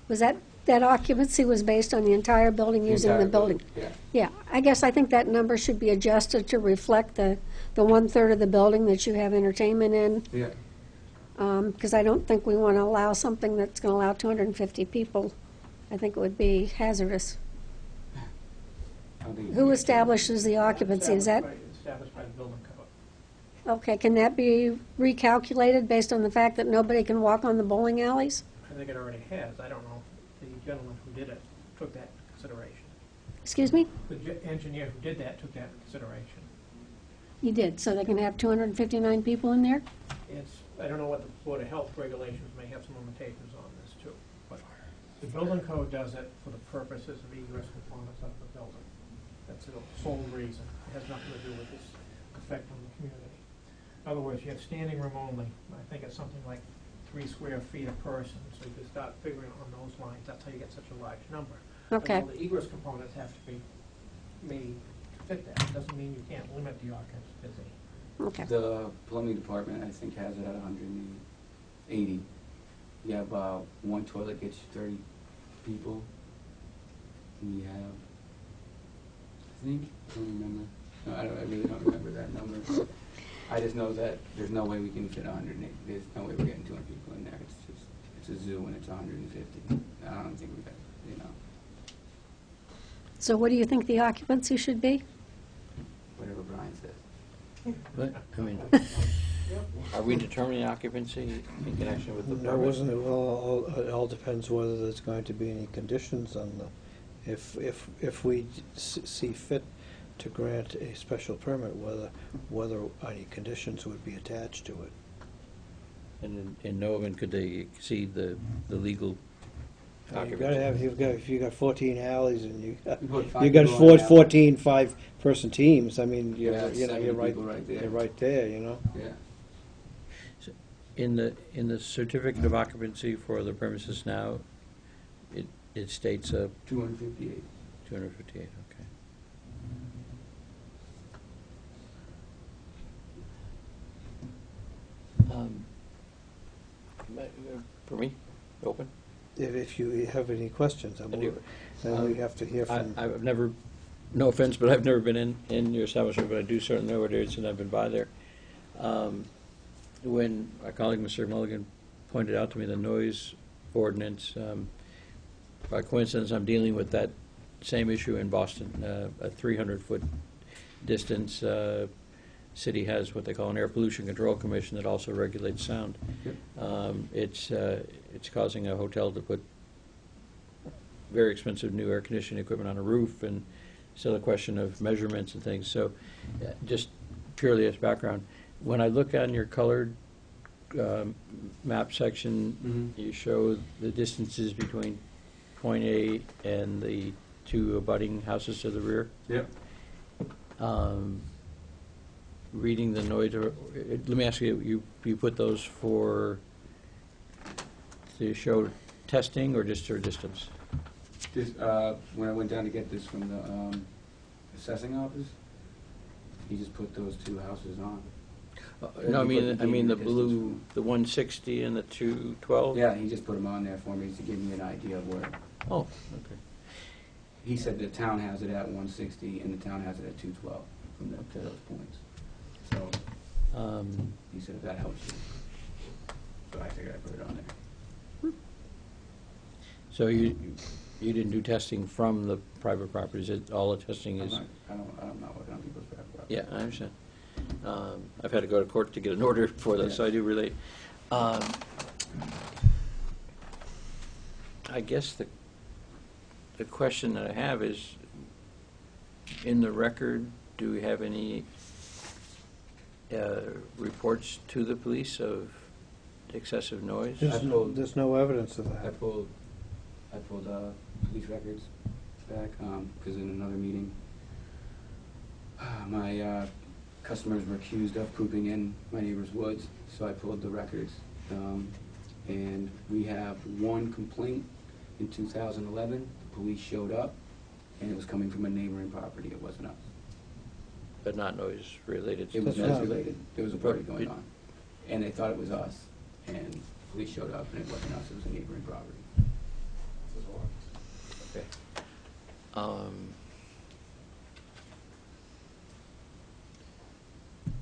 E: Was that occupancy was based on the entire building using the building?
F: Yeah.
E: Yeah, I guess I think that number should be adjusted to reflect the 1/3 of the building that you have entertainment in.
F: Yeah.
E: Because I don't think we want to allow something that's going to allow 250 people. I think it would be hazardous.
F: I think
E: Who establishes the occupancy? Is that,
H: Established by the building code.
E: okay, can that be recalculated based on the fact that nobody can walk on the bowling alleys?
H: I think it already has. I don't know if the gentleman who did it took that into consideration.
E: Excuse me?
H: The engineer who did that took that into consideration.
E: You did, so they can have 259 people in there?
H: I don't know what the Board of Health regulations may have some limitations on this too, but the building code does it for the purposes of egress components of the building. That's the sole reason. It has nothing to do with this effect on the community. In other words, you have standing room only. I think it's something like 3 square feet a person, so you can start figuring on those lines. That's how you get such a large number.
E: Okay.
H: Although the egress components have to be made to fit that. It doesn't mean you can't limit the occupancy.
E: Okay.
F: The plumbing department, I think, has it at 180. You have one toilet gets 30 people. And you have, I think, I don't remember. No, I really don't remember that number. I just know that there's no way we can fit 180. There's no way we're getting 200 people in there. It's a zoo and it's 150. I don't think we got,
E: So what do you think the occupancy should be?
F: whatever Brian says.
B: But, I mean, are we determining occupancy in connection with the
A: No,
B: permit?
A: wasn't it, well, it all depends whether there's going to be any conditions on the, if we see fit to grant a special permit, whether any conditions would be attached to it.
B: And in no event could they exceed the legal
A: You've got to have, if you've got 14 alleys and you
F: You put
A: got,
F: 5
A: you got
F: people in an alley.
A: 14 5-person teams, I mean,
F: You have
A: you're
F: 70
A: right,
F: people right there.
A: you're right there, you know?
F: Yeah.
B: In the certificate of occupancy for the premises now, it states
F: 258.
B: 258, okay. For me, open?
A: If you have any questions,
B: I do.
A: then we have to hear from.
B: I've never, no offense, but I've never been in your establishment, but I do certainly know what it is, and I've been by there. When my colleague, Mr. Mulligan, pointed out to me the noise ordinance, by coincidence, I'm dealing with that same issue in Boston, a 300-foot distance. City has what they call an air pollution control commission that also regulates sound.
F: Yep.
B: It's causing a hotel to put very expensive new air conditioning equipment on a roof, and still a question of measurements and things. So, just purely as background, when I look on your colored map section,
F: Mhm.
B: you show the distances between point A and the two abutting houses to the rear.
F: Yep.
B: Reading the noise, let me ask you, you put those to show testing or just your distance?
F: This, when I went down to get this from the assessing office, he just put those two houses on.
B: No, I mean the
F: Distance
B: blue,
F: from-
B: the 160 and the 212?
F: Yeah, he just put them on there for me to give me an idea of where.
B: Oh, okay.
F: He said the town has it at 160 and the town has it at 212 from
B: Okay.
F: those points. So he said if that helps you. So I figured I'd put it on there.
B: So you didn't do testing from the private properties, all the testing is?
F: I'm not working on people's private property.
B: Yeah, I understand. I've had to go to court to get an order for that, so I do relate. I guess the question that I have is, in the record, do we have any reports to the police of excessive noise?
A: There's no evidence of
F: I
A: that.
F: pulled police records back, because in another meeting, my customers were accused of pooping in my neighbor's woods, so I pulled the records. And we have one complaint in 2011, the police showed up, and it was coming from a neighboring property, it wasn't us.
B: But not noise related?
F: It was
A: That's
F: noise
A: not-
F: related, there was a party going on, and they thought it was us, and police showed up, and it wasn't us, it was a neighboring property.
B: Okay.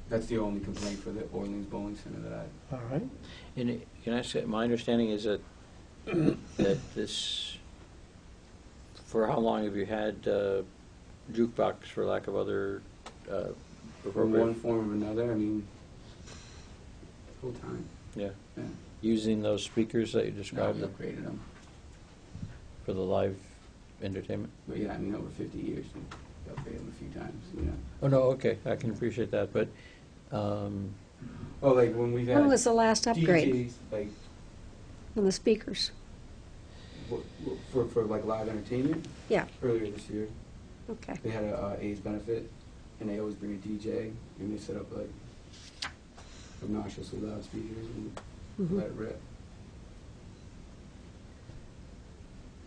F: That's the only complaint for the Orleans Bowling Center that I.
A: All right.
B: And can I say, my understanding is that, that this, for how long have you had jukebox, for lack of other
F: From
B: appropriate?
F: one form or another, I mean, full time,
B: Yeah,
F: yeah.
B: using those speakers that you
F: No,
B: described
F: we upgraded them,
B: for the live entertainment?
F: but yeah, I mean, over 50 years, we upgraded them a few times, you know.
B: Oh, no, okay, I can appreciate that, but,
F: Oh, like when we've had
E: When was the last upgrade
F: DJs, like,
E: on the speakers?
F: for like live entertainment,
E: Yeah,
F: earlier this year,
E: okay.
F: they had a AIDS benefit, and they always bring a DJ, and they set up like obnoxiously loud speakers and
E: Mhm.
F: let it rip.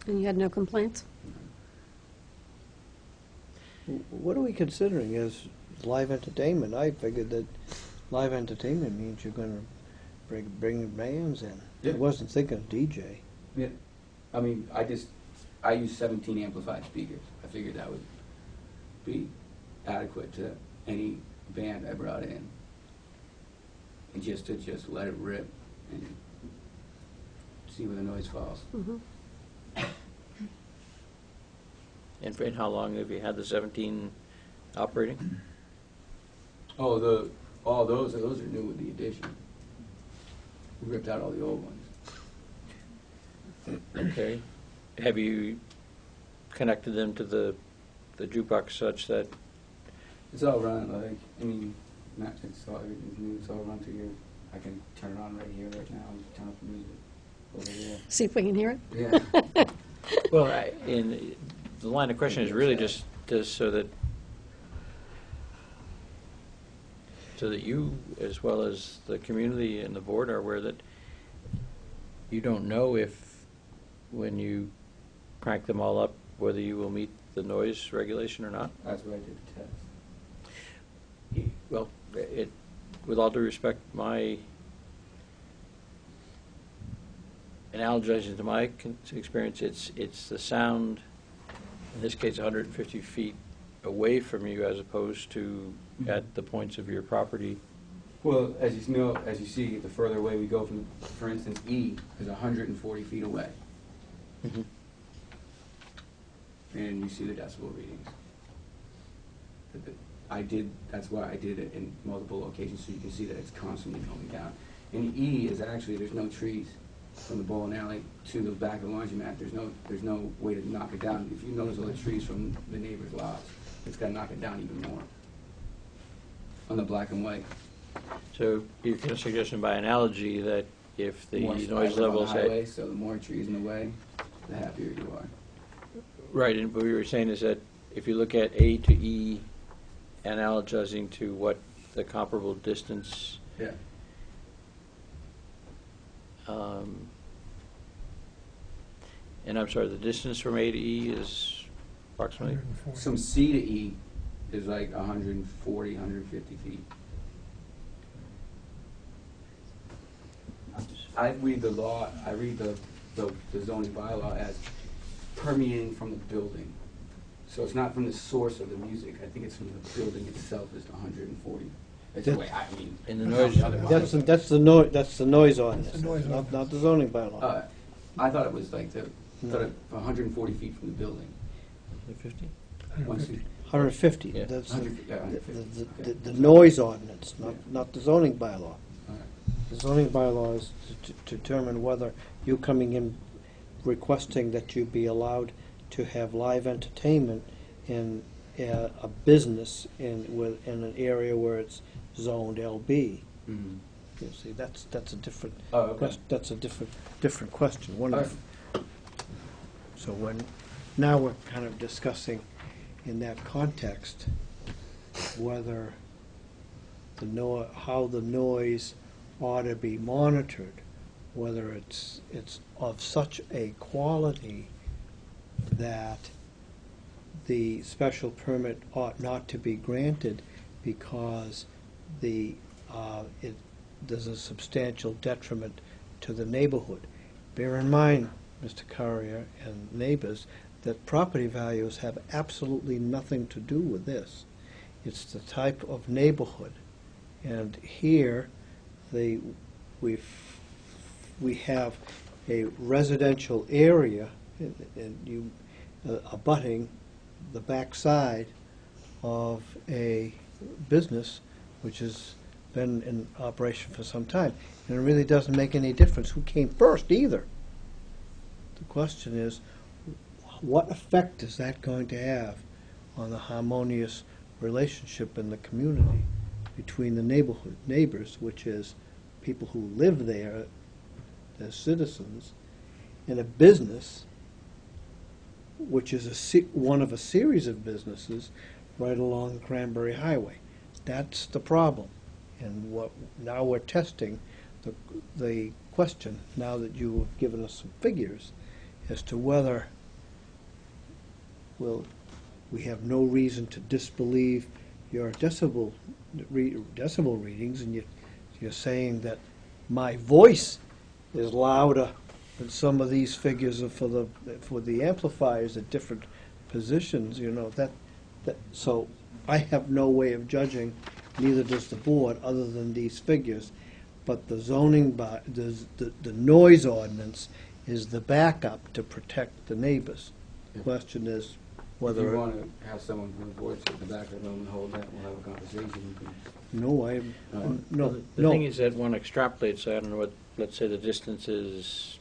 E: And you had no complaints?
A: What are we considering as live entertainment? I figured that live entertainment means you're gonna bring bands in.
F: Yeah.
A: I wasn't thinking of DJ.
F: Yeah, I mean, I use 17 amplified speakers. I figured that would be adequate to any band I brought in. And just let it rip and see where the noise falls.
E: Mhm.
B: and for how long have you had the 17 operating?
F: Oh, all those are new with the addition. We ripped out all the old ones.
B: Okay. Have you connected them to the jukebox such that,
F: It's all run, like, I mean, it's all, everything's new, it's all run through here. I can turn it on right here, right now, and turn up the music over here.
E: See if we can hear it?
F: Yeah.
B: well, in the line of question is really just so that you, as well as the community and the board, are aware that you don't know if, when you crank them all up, whether you will meet the noise regulation or not.
F: That's where I did the test.
B: Well, with all due respect, analogizing to my experience, it's the sound, in this case, 150 feet away from you, as opposed to at the points of your property.
F: Well, as you know, as you see, the further away we go from, for instance, E is 140 feet away. and you see the decibel readings. That's why I did it in multiple locations, so you can see that it's constantly going down. And E is actually, there's no trees from the bowling alley to the back of the laundromat. There's no way to knock it down. If you notice all the trees from the neighbor's lots, it's got to knock it down even more on the black and white.
B: So you're kind of suggesting by analogy that if the
F: More
B: noise
F: spots on the
B: levels
F: highway, so the more trees in the way, the happier you are.
B: right, and what we were saying is that if you look at A to E, analogizing to what the comparable distance,
F: Yeah.
B: and I'm sorry, the distance from A to E is approximately,
C: 140.
F: From C to E is like 140, 150 feet. I read the law, I read the zoning bylaw as permeating from the building. So it's not from the source of the music, I think it's from the building itself is 140. That's the way I mean.
B: in the
F: that's
B: noise,
F: the other bylaw.
A: That's the noise ordinance,
C: That's the noise
A: not
C: ordinance.
A: the zoning bylaw.
F: I thought it was like thought it 140 feet from the building.
B: 50?
C: 150.
A: 150,
B: Yeah.
A: that's
F: 100 feet, yeah, 150. Okay.
A: the noise ordinance,
F: Yeah.
A: not the zoning bylaw.
F: All right.
A: The zoning bylaw is to determine whether you coming in requesting that you be allowed to have live entertainment in a business in an area where it's zoned LB.
F: Mhm.
A: You see, that's a different,
F: Oh, okay.
A: that's a different question. One
F: All
A: of, so now we're kind of discussing in that context whether how the noise ought to be monitored, whether it's of such a quality that the special permit ought not to be granted because there's a substantial detriment to the neighborhood. Bear in mind, Mr. Currier and neighbors, that property values have absolutely nothing to do with this. It's the type of neighborhood. And here, we have a residential area, and abutting the backside of a business which has been in operation for some time. And it really doesn't make any difference who came first either. The question is, what effect is that going to have on the harmonious relationship in the community between the neighbors, which is people who live there as citizens, and a business, which is one of a series of businesses right along Cranberry Highway. That's the problem. And now we're testing the question, now that you have given us some figures, as to whether we have no reason to disbelieve your decibel readings, and you're saying that my voice is louder than some of these figures for the amplifiers at different positions. So I have no way of judging, neither does the board, other than these figures. But the the noise ordinance is the backup to protect the neighbors. The question is
F: If
A: whether
F: you want to have someone from the board sit in the back of the room and hold that, we'll have a conversation. You can-
A: no.
B: The thing is that one extrapolates, I don't know what, let's say the distance is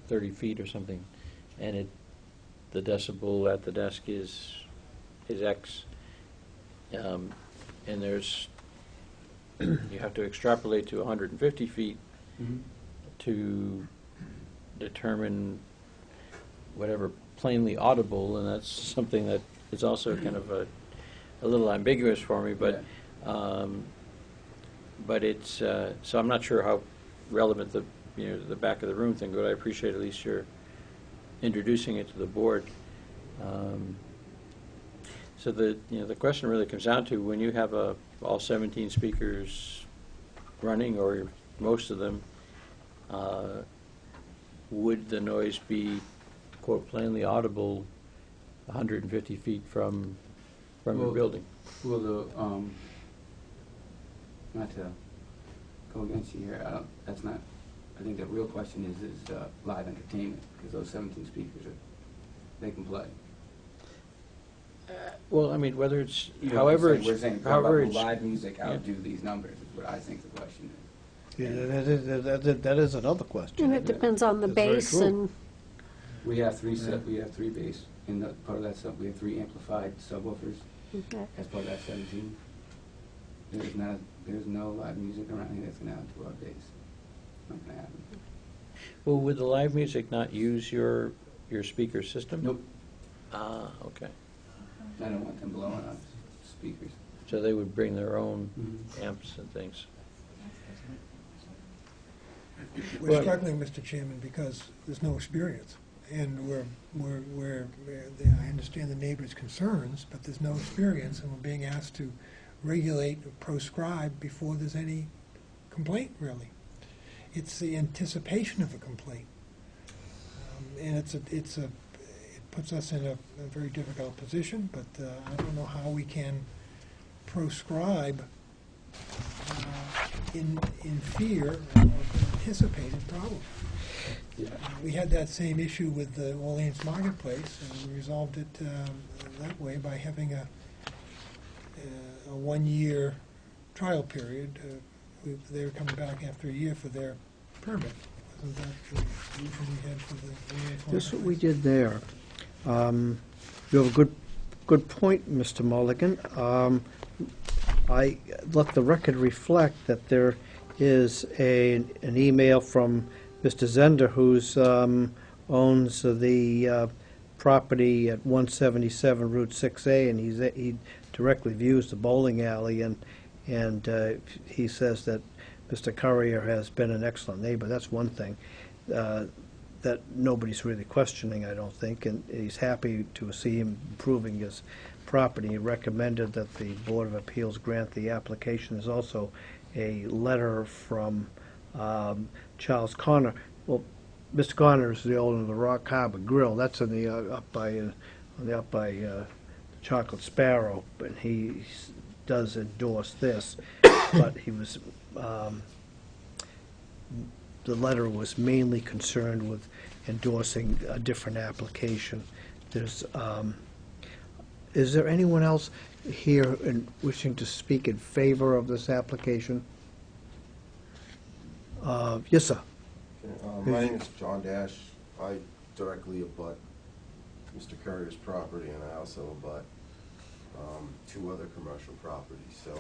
B: 30 feet or something, and the decibel at the desk is X, and you have to extrapolate to 150 feet to determine whatever plainly audible, and that's something that is also kind of a little ambiguous for me, but it's so I'm not sure how relevant the back of the room thing, but I appreciate at least your introducing it to the board. So the question really comes down to, when you have all 17 speakers running, or most of them, would the noise be, quote, plainly audible 150 feet from your building?
F: Well, not to go against you here, I think the real question is live entertainment, because those 17 speakers they can play.
B: Well, I mean, whether it's,
F: You know,
B: however,
F: we're saying,
B: however
F: will
B: it's,
F: live music outdo these numbers, is what I think the question is.
A: Yeah, that is another question.
E: And it depends on the
A: That's very
E: bass
A: true.
E: and,
F: We have three bass, in the, part of that sub, we have 3 amplified subwoofers
E: okay.
F: as part of that 17. There's no live music around here that's gonna outdo our bass. Not gonna happen.
B: well, would the live music not use your speaker system?
F: Nope,
B: Ah, okay.
F: I don't want them blowing up speakers.
B: So they would bring their own
F: Mhm.
B: amps and things.
C: We're
B: Well-
C: struggling, Mr. Chairman, because there's no experience. And I understand the neighbors' concerns, but there's no experience, and we're being asked to regulate or proscribe before there's any complaint, really. It's the anticipation of a complaint. And it puts us in a very difficult position, but I don't know how we can proscribe in fear of anticipated problems.
F: Yeah.
C: We had that same issue with the Orleans Marketplace, and we resolved it that way by having a 1-year trial period. They were coming back after a year for their permit. Wasn't that the solution we had for the Orleans
A: This is what we
C: Marketplace?
A: did there. You have a good point, Mr. Mulligan. I let the record reflect that there is an email from Mr. Zender, who's owns the property at 177 Route 6A, and he directly views the bowling alley, and he says that Mr. Currier has been an excellent neighbor. That's one thing that nobody's really questioning, I don't think, and he's happy to see him improving his property. He recommended that the Board of Appeals grant the application. There's also a letter from Charles Connor. Well, Mr. Connor is the owner of the Rock Harbor Grill. That's in the up by Chocolate Sparrow, but he does endorse this. But he was the letter was mainly concerned with endorsing a different application. There's is there anyone else here wishing to speak in favor of this application? Yes, sir.
G: My name is John Dash. I directly abut Mr. Currier's property, and I also abut 2 other commercial properties. So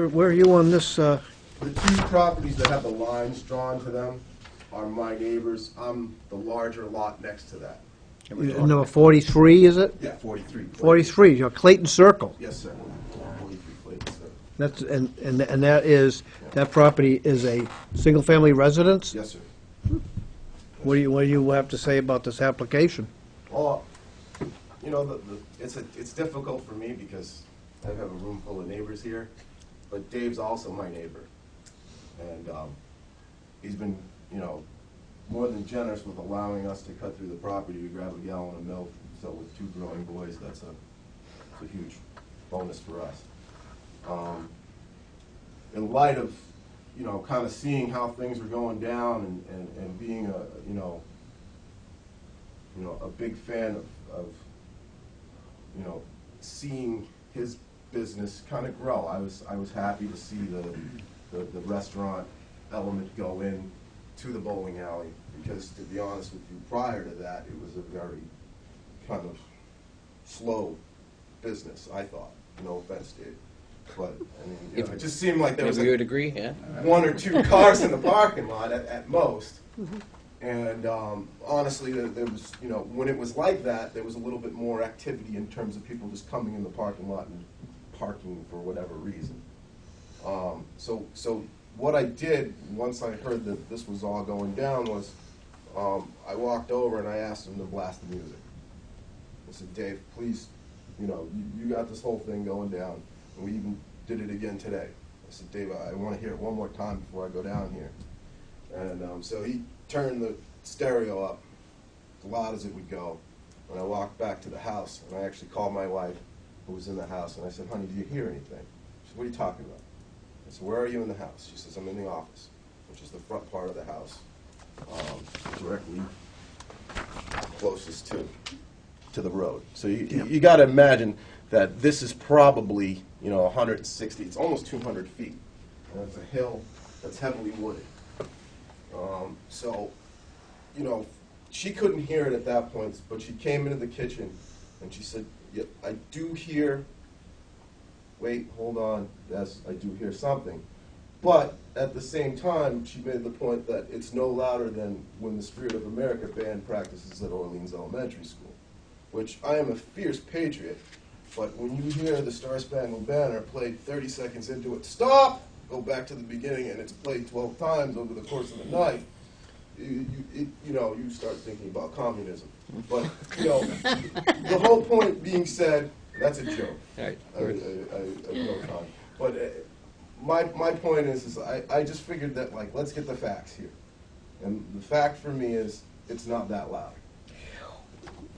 A: Where are you on this?
G: the 2 properties that have the lines drawn to them are my neighbors. I'm the larger lot next to that.
A: Number 43, is it?
G: Yeah, 43.
A: 43, you're Clayton Circle.
G: Yes, sir. 43 Clayton, sir.
A: That's, and that property is a single-family residence?
G: Yes, sir.
A: What do you have to say about this application?
G: Well, you know, it's difficult for me because I have a room full of neighbors here, but Dave's also my neighbor. And he's been, you know, more than generous with allowing us to cut through the property to grab a gallon of milk. So with 2 growing boys, that's a huge bonus for us. In light of, you know, kind of seeing how things are going down and being a big fan of seeing his business kind of grow. I was happy to see the restaurant element go in to the bowling alley, because to be honest with you, prior to that, it was a very kind of slow business, I thought. No offense, Dave. But, I mean, you know, it just seemed like there was
B: Maybe you would agree, yeah?
G: 1 or 2 cars in the parking lot at most. And honestly, there was, you know, when it was like that, there was a little bit more activity in terms of people just coming in the parking lot and parking for whatever reason. So what I did once I heard that this was all going down was I walked over and I asked him to blast the music. I said, Dave, please, you know, you got this whole thing going down. And we even did it again today. I said, Dave, I want to hear it one more time before I go down here. And so he turned the stereo up as loud as it would go. And I walked back to the house, and I actually called my wife, who was in the house, and I said, honey, do you hear anything? She said, what are you talking about? I said, where are you in the house? She says, I'm in the office, which is the front part of the house, directly closest to. to the road. So you got to imagine that this is probably, 160, it's almost 200 feet. And it's a hill that's heavily wooded. So, she couldn't hear it at that point, but she came into the kitchen and she said, yeah, I do hear, wait, hold on, yes, I do hear something. But at the same time, she made the point that it's no louder than when the Spirit of America band practices at Orleans Elementary School, which I am a fierce patriot, but when you hear the Star Spangled Banner played 30 seconds into it, stop, go back to the beginning, and it's played 12 times over the course of the night, you start thinking about communism. But, the whole point being said, that's a joke.
B: Right.
G: I no time. But my point is I just figured that, let's get the facts here. And the fact for me is, it's not that loud.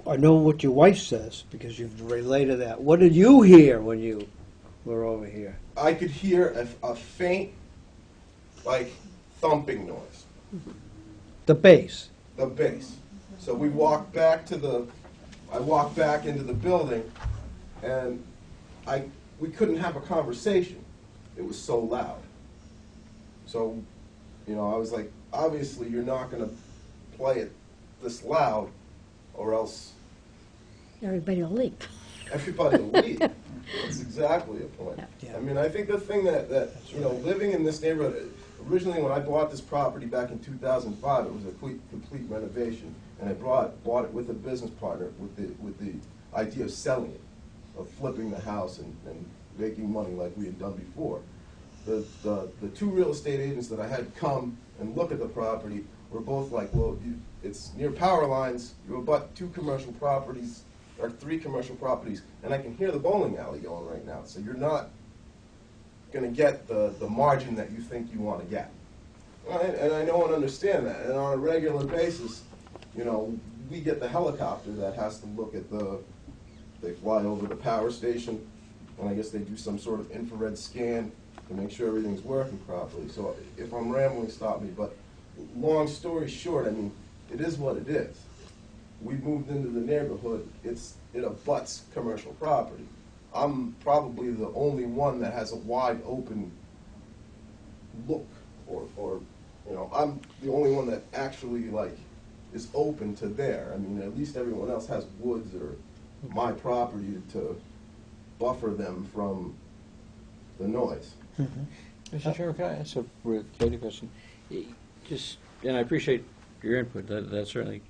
A: I know what your wife says, because you've related that. What did you hear when you were over here?
G: I could hear a faint, thumping noise.
A: The bass.
G: The bass. So we walked back I walked back into the building, and we couldn't have a conversation. It was so loud. So, I was like, obviously you're not going to play it this loud, or else
E: Everybody will leave.
G: everybody will leave. That's exactly a point.
A: Yeah.
G: I mean, I think the thing that living in this neighborhood, originally when I bought this property back in 2005, it was a complete renovation, and I bought it with a business partner with the idea of selling it, of flipping the house and making money like we had done before. The two real estate agents that I had come and look at the property were both like, well, it's near power lines, you abut 2 commercial properties, or 3 commercial properties, and I can hear the bowling alley going right now, so you're not going to get the margin that you think you want to get. And I know and understand that, and on a regular basis, we get the helicopter that has to look at they fly over the power station, and I guess they do some sort of infrared scan to make sure everything's working properly. So if I'm rambling, stop me, but long story short, I mean, it is what it is. We moved into the neighborhood, it abuts commercial property. I'm probably the only one that has a wide open look, or I'm the only one that actually is open to there. I mean, at least everyone else has woods or my property to buffer them from the noise.
B: Mr. Chairman, can I ask a related question? And I appreciate your input, that's certainly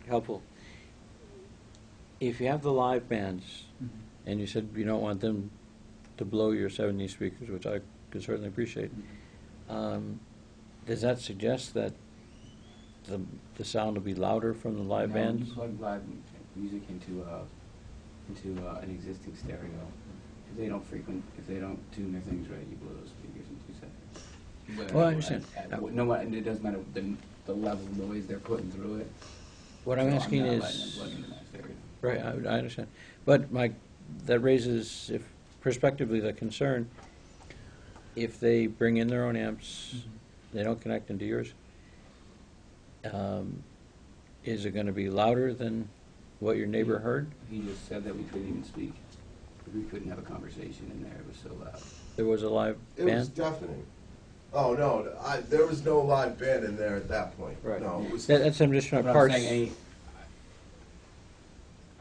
B: helpful. If you have the live bands, and you said you don't want them to blow your 70 speakers, which I could certainly appreciate, does that suggest that the sound will be louder from the live bands?
F: You plug live music into an existing stereo. If they don't tune their things right, you blow those speakers in 2 seconds.
B: Well, I understand.
F: It doesn't matter the level of noise they're putting through it.
B: What I'm
F: So
B: asking
F: not
B: is...
F: letting them plug into that stereo.
B: Right, I understand. But that raises, prospectively, the concern, if they bring in their own amps, they don't connect into yours, is it going to be louder than what your neighbor heard?
F: He just said that we couldn't even speak. We couldn't have a conversation in there, it was so loud.
B: There was a live
G: It was
B: band?
G: deafening. Oh, no, there was no live band in there at that point.
B: Right.
G: No, it was...
B: That's, I'm just trying to
F: But
B: parse.
F: I'm saying,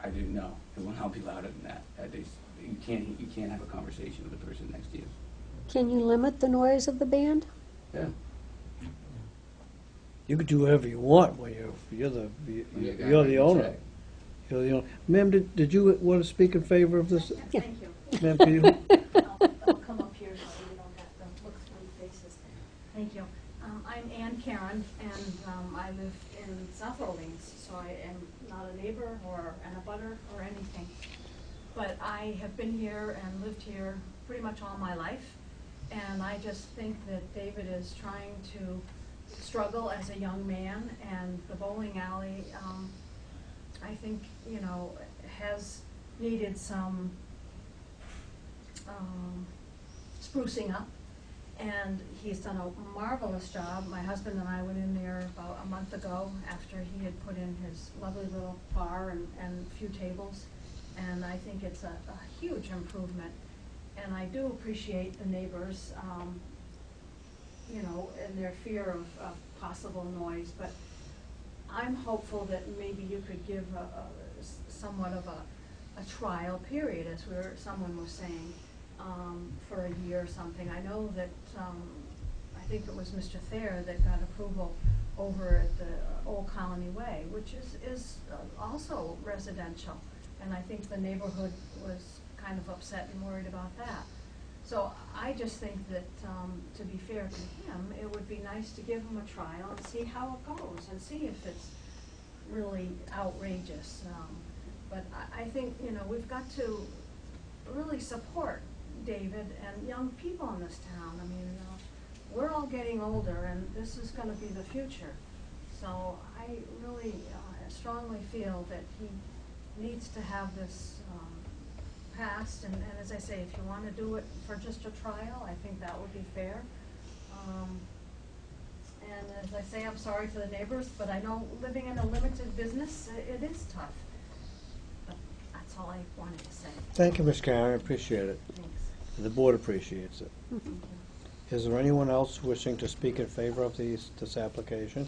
F: I didn't know. It will not be louder than that. You can't have a conversation with the person next to you.
E: Can you limit the noise of the band?
F: Yeah.
A: You could do whatever you want when you're the owner. You're the owner. Ma'am, did you want to speak in favor of this?
E: Yeah.
D: Thank you.
A: Ma'am, can you?
D: I'll come up here so you don't have to look through faces. Thank you. I'm Ann Karen, and I live in South Orleans, so I am not a neighbor or an abutter or anything. But I have been here and lived here pretty much all my life, and I just think that David is trying to struggle as a young man, and the bowling alley, I think, has needed some sprucing up.
I: And he's done a marvelous job. My husband and I went in there about a month ago after he had put in his lovely little bar and a few tables. And I think it's a huge improvement. And I do appreciate the neighbors, you know, and their fear of possible noise. But I'm hopeful that maybe you could give somewhat of a trial period, as someone was saying, for a year or something. I know that, I think it was Mr. Thayer that got approval over at the Old Colony Way, which is also residential. And I think the neighborhood was kind of upset and worried about that. So I just think that, to be fair to him, it would be nice to give him a trial and see how it goes and see if it's really outrageous. But I think, you know, we've got to really support David and young people in this town. I mean, we're all getting older, and this is going to be the future. So I really strongly feel that he needs to have this passed. And as I say, if you want to do it for just a trial, I think that would be fair. And as I say, I'm sorry for the neighbors, but I know living in a limited business, it is tough. But that's all I wanted to say.
A: Thank you, Ms. Karen, I appreciate it.
I: Thanks.
A: The board appreciates it. Is there anyone else wishing to speak in favor of this application?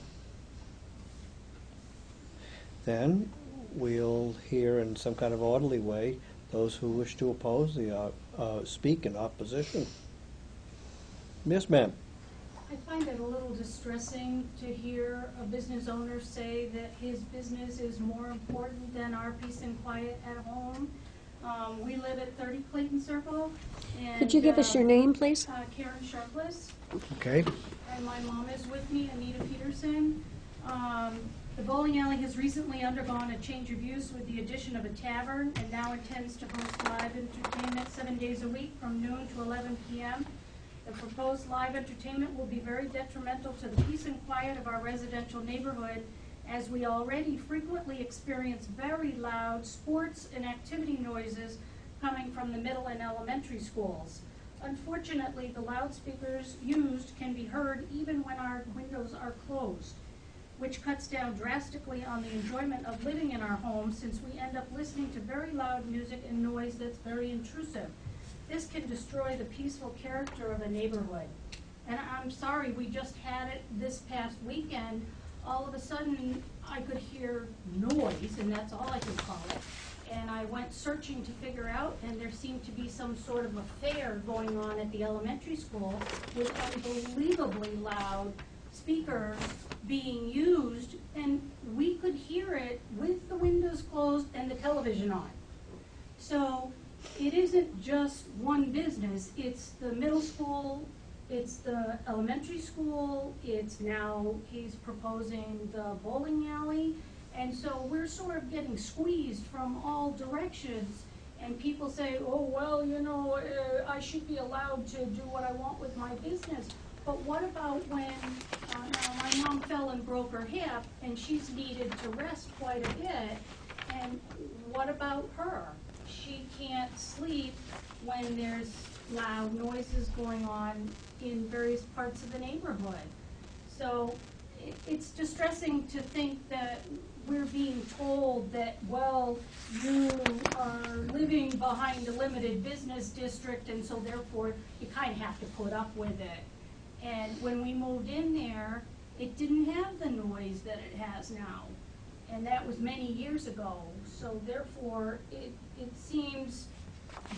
A: Then we'll hear in some kind of orderly way those who wish to oppose speak in opposition. Yes, ma'am.
J: I find it a little distressing to hear a business owner say that his business is more important than our peace and quiet at home. We live at 30 Clayton Circle, and
E: Could you give us your name, please?
J: Karen Sharpless,
A: Okay.
J: and my mom is with me, Anita Peterson. The bowling alley has recently undergone a change of use with the addition of a tavern and now intends to host live entertainment 7 days a week from noon to 11 p.m. The proposed live entertainment will be very detrimental to the peace and quiet of our residential neighborhood, as we already frequently experience very loud sports and activity noises coming from the middle and elementary schools. Unfortunately, the loudspeakers used can be heard even when our windows are closed, which cuts down drastically on the enjoyment of living in our homes, since we end up listening to very loud music and noise that's very intrusive. This can destroy the peaceful character of a neighborhood. And I'm sorry, we just had it this past weekend. All of a sudden, I could hear noise, and that's all I could call it. And I went searching to figure out, and there seemed to be some sort of a fair going on at the elementary school with unbelievably loud speakers being used, and we could hear it with the windows closed and the television on. So it isn't just one business, it's the middle school, it's the elementary school, it's now he's proposing the bowling alley, and so we're sort of getting squeezed from all directions. And people say, oh, well, you know, I should be allowed to do what I want with my business. But what about when now my mom fell and broke her hip, and she's needed to rest quite a bit, and what about her? She can't sleep when there's loud noises going on in various parts of the neighborhood. So it's distressing to think that we're being told that, well, you are living behind a limited business district, and so therefore you kind of have to put up with it. And when we moved in there, it didn't have the noise that it has now. And that was many years ago. So therefore, it seems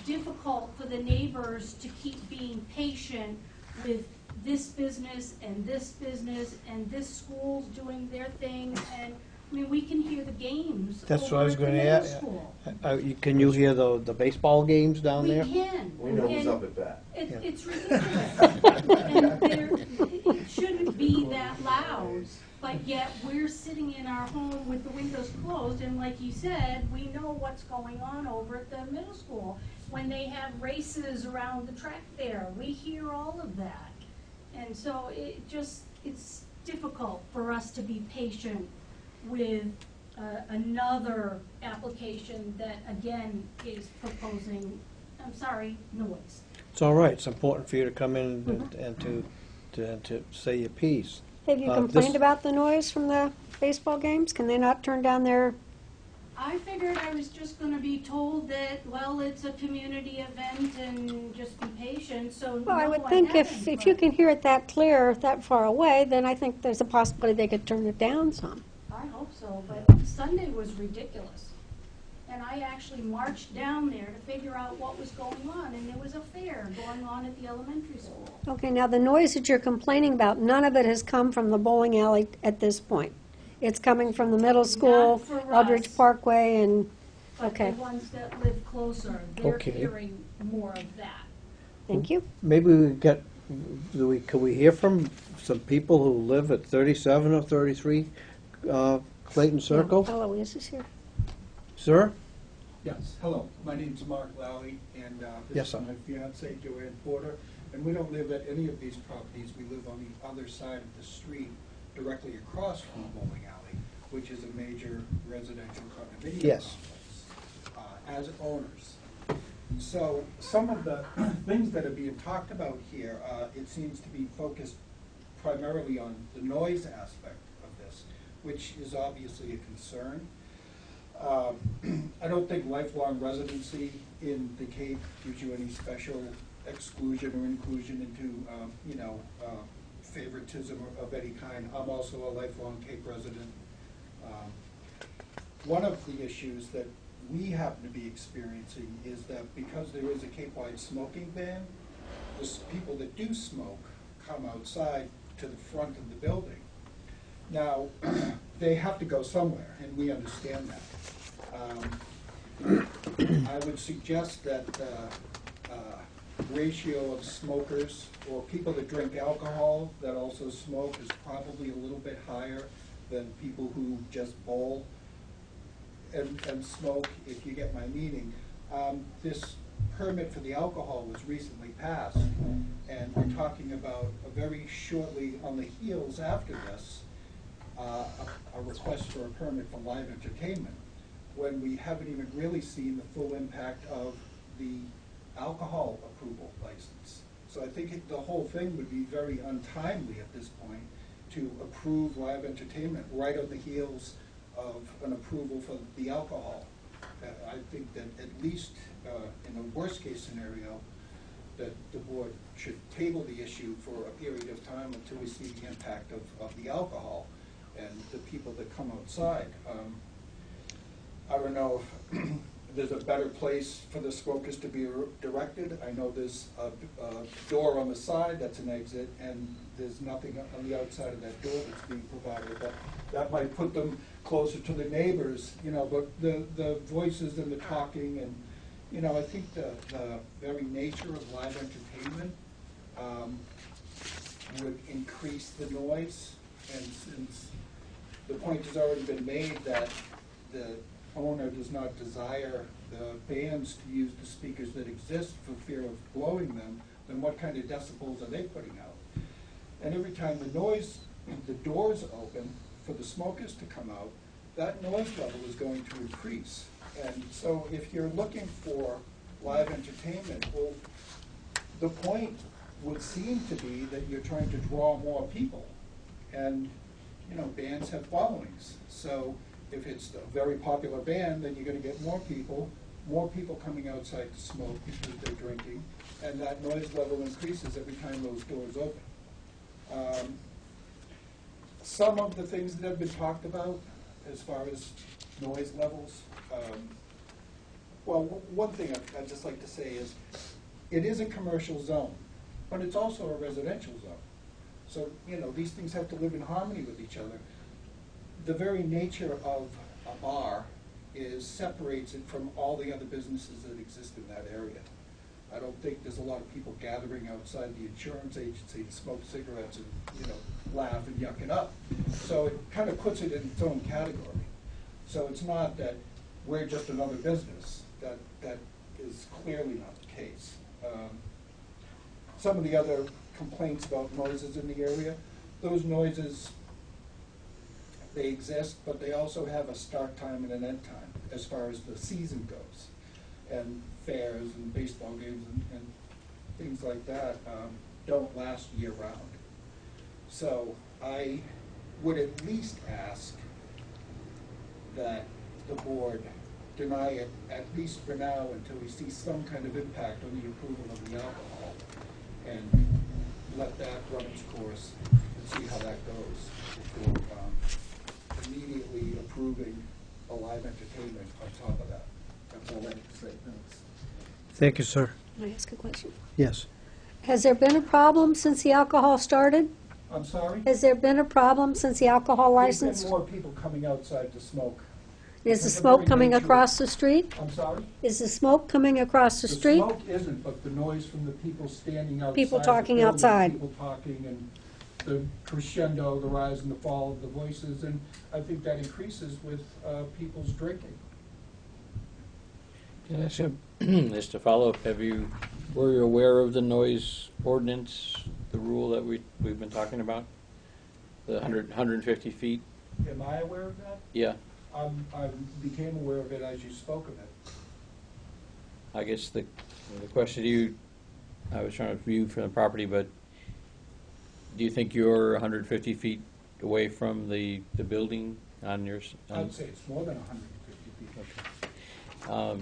J: difficult for the neighbors to keep being patient with this business and this school's doing their thing. And I mean, we can hear the games.
A: That's
J: over
A: what I was
J: at the
A: going to
J: middle
A: ask.
J: school.
A: Can you hear the baseball games down there?
J: We can.
G: We know who's
J: And
G: up at bat.
J: It's ridiculous. And it shouldn't be that loud, but yet we're sitting in our home with the windows closed, and like you said, we know what's going on over at the middle school. When they have races around the track there, we hear all of that. And so it's difficult for us to be patient with another application that, again, is proposing, I'm sorry, noise.
A: It's all right, it's important for you to come in and to say your piece.
E: Have you
A: This-
E: complained about the noise from the baseball games? Can they not turn down their,
J: I figured I was just gonna be told that, well, it's a community event and just be patient, so
E: well, I
J: no,
E: would think if
J: haven't,
E: you
J: but
E: can hear it that clear, that far away, then I think there's a possibility they could turn it down some.
J: I hope so, but Sunday was ridiculous. And I actually marched down there to figure out what was going on, and there was a fair going on at the elementary school.
E: Okay, now the noise that you're complaining about, none of it has come from the bowling alley at this point. It's coming from the middle school,
J: for us.
E: Eldridge Parkway, and,
J: But
E: okay,
J: the ones that live closer, they're
A: Okay.
J: hearing more of that.
E: thank you.
A: Maybe we get, could we hear from some people who live at 37 or 33 Clayton Circle?
E: Eloise is here.
A: Sir?
K: Yes, hello, my name's Mark Lally, and
A: Yes,
K: this
A: sir.
K: is my fiancee Joanne Porter, and we don't live at any of these properties, we live on the other side of the street, directly across from the bowling alley, which is a major residential condominium
A: Yes.
K: complex, as owners. So, some of the things that are being talked about here, it seems to be focused primarily on the noise aspect of this, which is obviously a concern. I don't think lifelong residency in the Cape gives you any special exclusion or inclusion into, favoritism of any kind. I'm also a lifelong Cape resident. One of the issues that we happen to be experiencing is that because there is a Cape-wide smoking ban, people that do smoke come outside to the front of the building. Now, they have to go somewhere, and we understand that. I would suggest that ratio of smokers or people that drink alcohol that also smoke is probably a little bit higher than people who just bowl and smoke, if you get my meaning. This permit for the alcohol was recently passed, and we're talking about a very shortly on the heels after this, a request for a permit for live entertainment, when we haven't even really seen the full impact of the alcohol approval license. So I think the whole thing would be very untimely at this point to approve live entertainment right on the heels of an approval for the alcohol. I think that at least in a worst-case scenario, that the board should table the issue for a period of time until we see the impact of the alcohol and the people that come outside. I don't know if there's a better place for the smokers to be directed. I know there's a door on the side that's an exit, and there's nothing on the outside of that door that's being provided. That might put them closer to the neighbors, but the voices and the talking and, I think the very nature of live entertainment would increase the noise. And since the point has already been made that the owner does not desire the bands to use the speakers that exist for fear of blowing them, then what kind of decibels are they putting out? And every time the doors open for the smokers to come out, that noise level is going to increase. And so if you're looking for live entertainment, well, the point would seem to be that you're trying to draw more people. And, bands have followings. So if it's a very popular band, then you're going to get more people coming outside to smoke because they're drinking, and that noise level increases every time those doors open. Some of the things that have been talked about as far as noise levels, one thing I'd just like to say is it is a commercial zone, but it's also a residential zone. So, these things have to live in harmony with each other. The very nature of a bar separates it from all the other businesses that exist in that area. I don't think there's a lot of people gathering outside the insurance agency to smoke cigarettes and, laugh and yuck it up. So it kind of puts it in its own category. So it's not that we're just another business. That is clearly not the case. Some of the other complaints about noises in the area, those noises, they exist, but they also have a start time and an end time as far as the season goes, and fairs and baseball games and things like that, don't last year-round. So I would at least ask that the board deny it, at least for now, until we see some kind of impact on the approval of the alcohol, and let that run its course and see how that goes before immediately approving a live entertainment on top of that. That's all I have to say. Thanks.
A: Thank you, sir.
E: Can I ask a question?
A: Yes.
E: Has there been a problem since the alcohol started?
K: I'm sorry?
E: Has there been a problem since the alcohol
K: There's
E: license?
K: been more people coming outside to smoke.
E: Is the
K: It's a
E: smoke
K: very
E: coming
K: nature-
E: across the street?
K: I'm sorry?
E: Is the smoke coming across the street?
K: The smoke isn't, but the noise from the people standing outside.
E: People
K: the
E: talking
K: building,
E: outside.
K: People talking, and the crescendo, the rise and the fall of the voices, and I think that increases with people's drinking.
B: Can I ask you, just to follow up, were you aware of the noise ordinance, the rule that we've been talking about? The 150 feet?
K: Am I aware of that?
B: Yeah,
K: I became aware of it as you spoke of it.
B: I guess the question to you, I was trying to view from the property, but do you think you're 150 feet away from the building on your?
K: I'd say it's more than 150 feet.
B: Okay.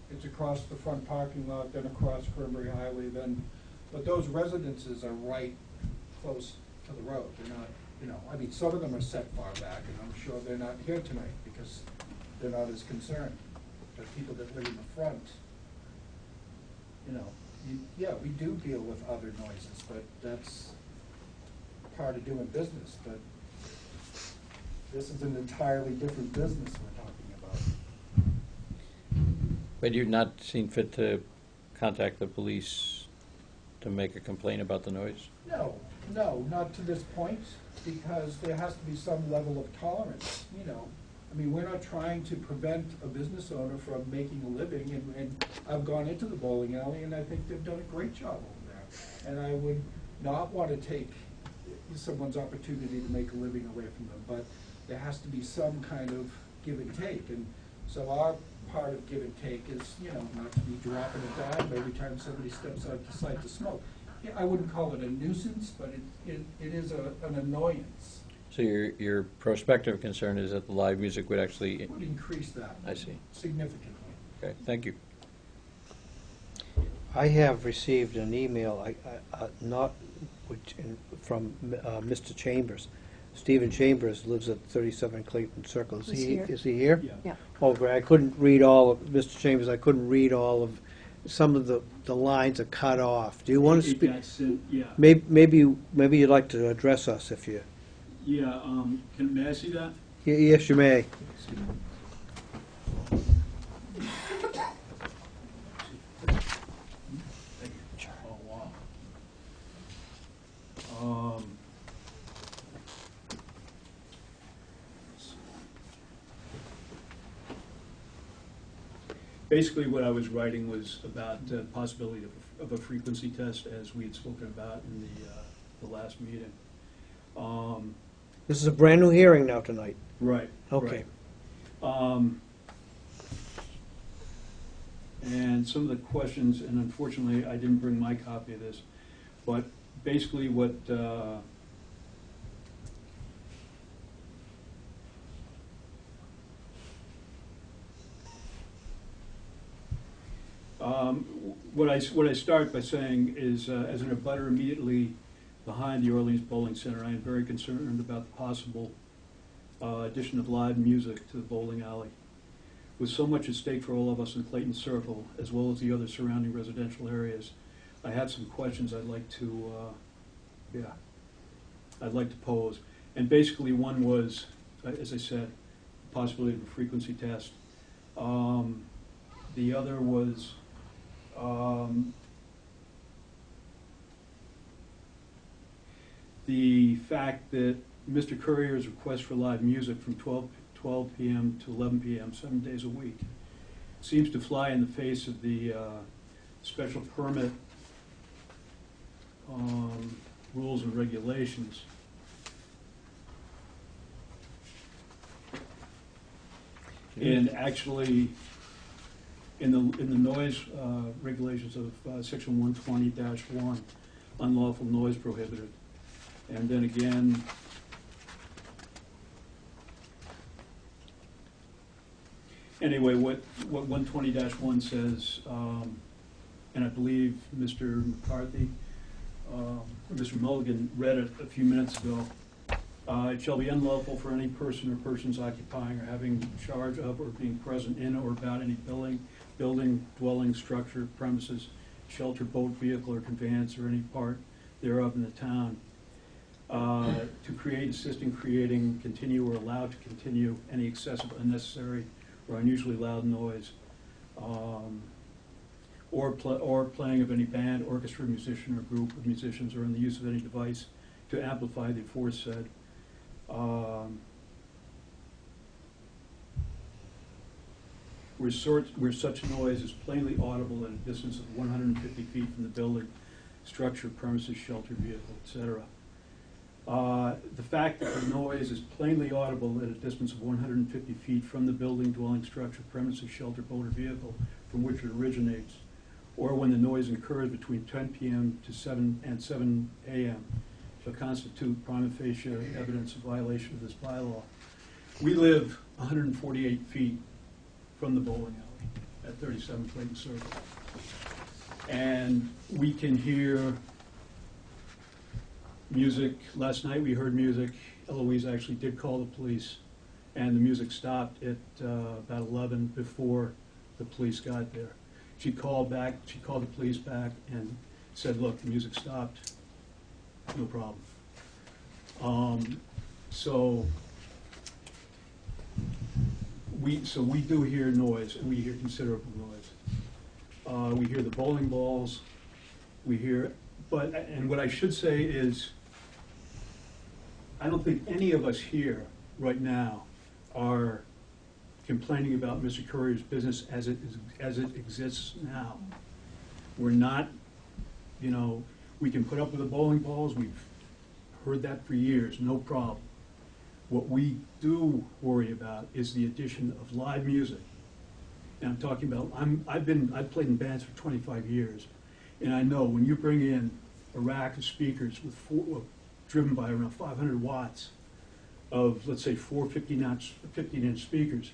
K: It's across the front parking lot, then across Cranberry Highway, then, but those residences are right close to the road. They're not, you know, I mean, some of them are set far back, and I'm sure they're not here tonight because they're not as concerned. The people that live in the front, you know, yeah, we do deal with other noises, but that's part of doing business, but this is an entirely different business we're talking about.
B: But you've not seen fit to contact the police to make a complaint about the noise?
K: No, not to this point, because there has to be some level of tolerance, you know. I mean, we're not trying to prevent a business owner from making a living, and I've gone into the bowling alley, and I think they've done a great job over there. And I would not want to take someone's opportunity to make a living away from them, but there has to be some kind of give and take. And so our part of give and take is, you know, not to be dropping a dime every time somebody steps out to site to smoke. Yeah, I wouldn't call it a nuisance, but it is an annoyance.
B: So your prospective concern is that the live music would actually,
K: It would increase that.
B: I see.
K: Significantly.
B: Okay, thank you.
A: I have received an email, from Mr. Chambers. Stephen Chambers lives at 37 Clayton Circle.
E: He's here.
A: Is he here?
K: Yeah.
E: Yeah.
A: Oh, great. I couldn't read all of, Mr. Chambers, I couldn't read all of, some of the lines are cut off. Do you want to speak?
L: Yeah,
A: Maybe you'd like to address us if you,
L: yeah, may I see that?
A: yes, you may.
L: Oh, wow. Basically, what I was writing was about the possibility of a frequency test, as we had spoken about in the last meeting.
A: This is a brand-new hearing now tonight.
L: Right.
A: Okay.
L: right. And some of the questions, and unfortunately, I didn't bring my copy of this, but basically what what I start by saying is, as an abutter immediately behind the Orleans Bowling Center, I am very concerned about the possible addition of live music to the bowling alley. With so much at stake for all of us in Clayton Circle, as well as the other surrounding residential areas, I have some questions I'd like to, pose. And basically, one was, as I said, the possibility of a frequency test. The other was the fact that Mr. Courier's request for live music from 12 p.m. to 11 p.m., 7 days a week, seems to fly in the face of the special permit rules and regulations. And actually in the noise regulations of section 120-1, unlawful noise prohibited. And then again, anyway, what 120-1 says, and I believe Mr. McCarthy, Mr. Mulligan read it a few minutes ago. It shall be unlawful for any person or persons occupying or having charge of or being present in or about any building, dwelling, structure, premises, shelter, boat, vehicle, or conveyance, or any part thereof in the town, to create, assist in creating, continue, or allow to continue any excessive, unnecessary, or unusually loud noise, or playing of any band, orchestra, musician, or group of musicians, or in the use of any device to amplify the aforesaid. Where such noise is plainly audible at a distance of 150 feet from the building, structure, premises, shelter, vehicle, etc. The fact that the noise is plainly audible at a distance of 150 feet from the building, dwelling, structure, premises, shelter, boat, or vehicle from which it originates, or when the noise occurs between 10 p.m. to 7 a.m., shall constitute prima facie evidence of violation of this bylaw. We live 148 feet from the bowling alley at 37 Clayton Circle. And we can hear music. Last night we heard music. Eloise actually did call the police, and the music stopped at about 11 before the police got there. She called the police back and said, look, the music stopped, no problem. So we do hear noise, and we hear considerable noise. We hear the bowling balls, and what I should say is, I don't think any of us here right now are complaining about Mr. Courier's business as it exists now. We're not, we can put up with the bowling balls, we've heard that for years, no problem. What we do worry about is the addition of live music. And I'm talking about, I've played in bands for 25 years, and I know when you bring in a rack of speakers with driven by around 500 watts of, let's say, 4 15-inch speakers,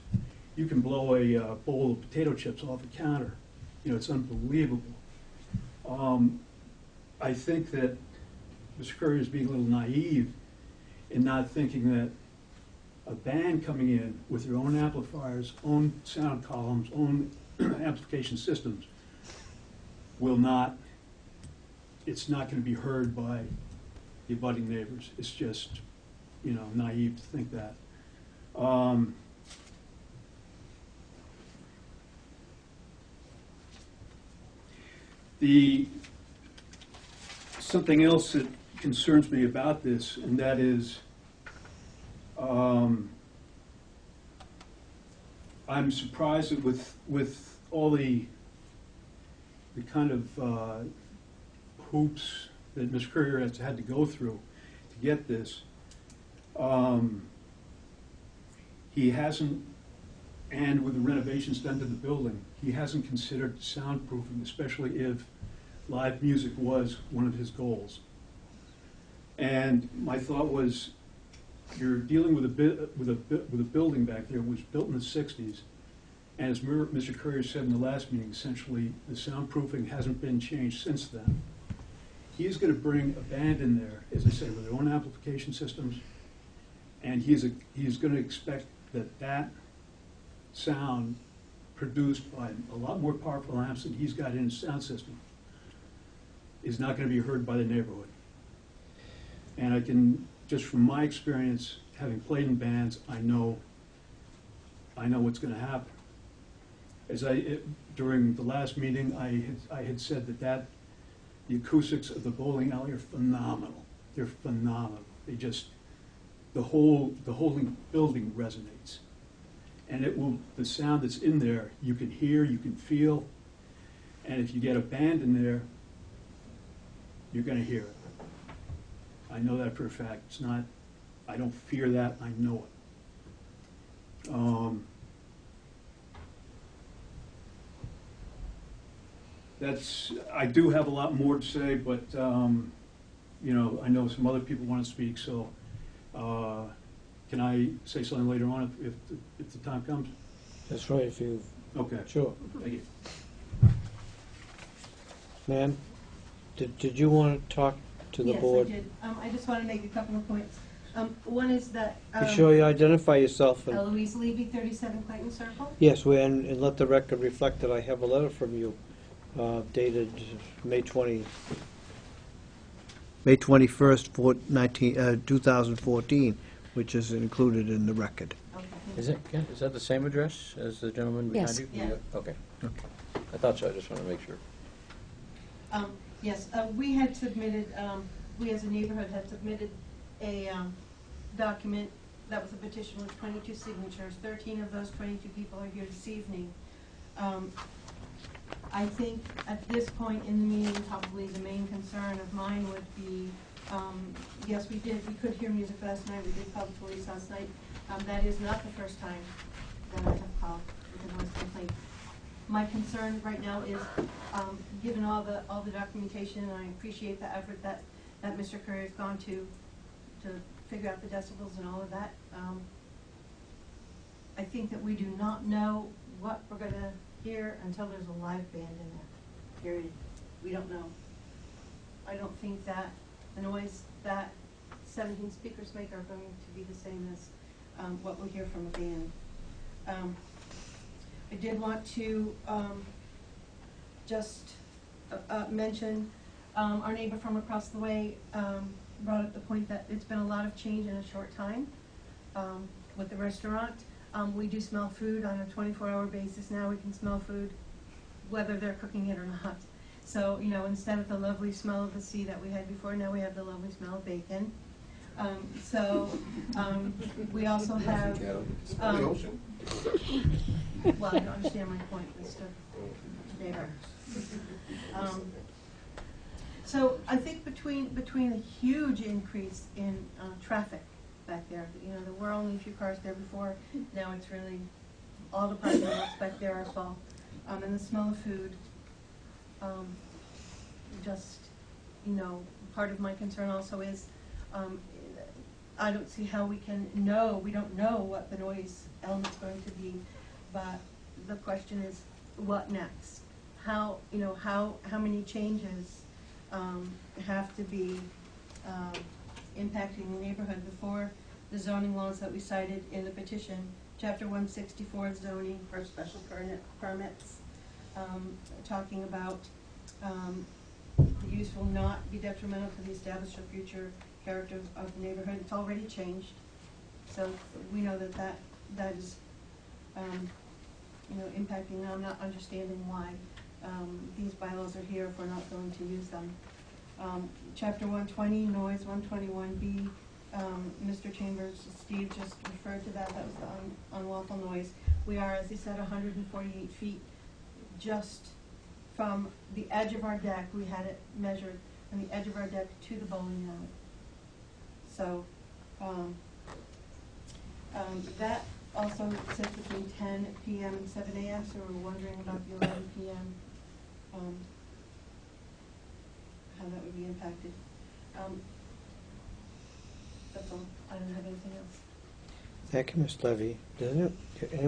L: you can blow a bowl of potato chips off the counter. It's unbelievable. I think that Mr. Courier is being a little naive in not thinking that a band coming in with their own amplifiers, own sound columns, own amplification systems it's not going to be heard by the abutting neighbors. It's just, naive to think that. Something else that concerns me about this, and that is, I'm surprised that with all the kind of hoops that Ms. Courier has had to go through to get this, he hasn't, and with the renovations done to the building, he hasn't considered soundproofing, especially if live music was one of his goals. And my thought was, you're dealing with a building back there that was built in the 60s, and as Mr. Courier said in the last meeting, essentially the soundproofing hasn't been changed since then. He's going to bring a band in there, as I say, with their own amplification systems, and he's going to expect that sound produced by a lot more powerful amps than he's got in his sound system is not going to be heard by the neighborhood. And I can, just from my experience, having played in bands, I know what's going to happen. During the last meeting, I had said that the acoustics of the bowling alley are phenomenal. They're phenomenal. The whole building resonates. And the sound that's in there, you can hear, you can feel, and if you get a band in there, you're going to hear it. I know that for a fact. I don't fear that, I know it. I do have a lot more to say, but, you know, I know some other people want to speak, so, can I say something later on if the time comes?
A: That's right, if you,
L: Okay,
A: sure.
L: thank you.
A: Ma'am, did you want to talk to the board?
M: Yes, I did. I just want to make a couple of points. One is that.
A: Be sure you identify yourself. And
M: Eloise Levy, 37 Clayton Circle.
A: yes, and let the record reflect that I have a letter from you dated May 21st, 2014, which is included in the record.
M: Okay.
B: Is that the same address as the gentleman behind
E: Yes.
B: you?
M: Yeah.
B: Okay. I thought so, I just want to make sure.
M: Yes, we had submitted, we as a neighborhood had submitted a document that was a petition with 22 signatures. 13 of those 22 people are here this evening. I think at this point in the meeting, probably the main concern of mine would be, yes, we could hear music last night, we did call the police last night. That is not the first time that I have called with a noise complaint. My concern right now is, given all the documentation, and I appreciate the effort that Mr. Curry has gone to figure out the decibels and all of that, I think that we do not know what we're gonna hear until there's a live band in there, period. We don't know. I don't think that the noise that 17 speakers make are going to be the same as what we hear from a band. I did want to just mention our neighbor from across the way brought up the point that it's been a lot of change in a short time with the restaurant. We do smell food on a 24-hour basis now. We can smell food whether they're cooking it or not. So, you know, instead of the lovely smell of the sea that we had before, now we have the lovely smell of bacon. We also have.
G: The ocean.
M: Well, you understand my point, Mr. Davis. So I think between a huge increase in traffic back there, you know, there were only a few cars there before, now it's really all the parking lots back there are full, and the smell of food, just, you know, part of my concern also is, I don't see how we don't know what the noise element's going to be, but the question is, what next? How many changes have to be impacting the neighborhood before the zoning laws that we cited in the petition, Chapter 164 zoning for special permits, talking about the use will not be detrimental to the established or future character of the neighborhood. It's already changed, so we know that is impacting. Now I'm not understanding why these bylaws are here if we're not going to use them. Chapter 120, noise, 121B, Mr. Chambers, Steve just referred to that. That was the unlawful noise. We are, as he said, 148 feet just from the edge of our deck. We had it measured from the edge of our deck to the bowling alley. So that also says between 10 p.m. and 7 a.m., so we're wondering about the 11 p.m., how that would be impacted. That's all. I don't have anything else.
A: Thank you, Ms. Levy. Does any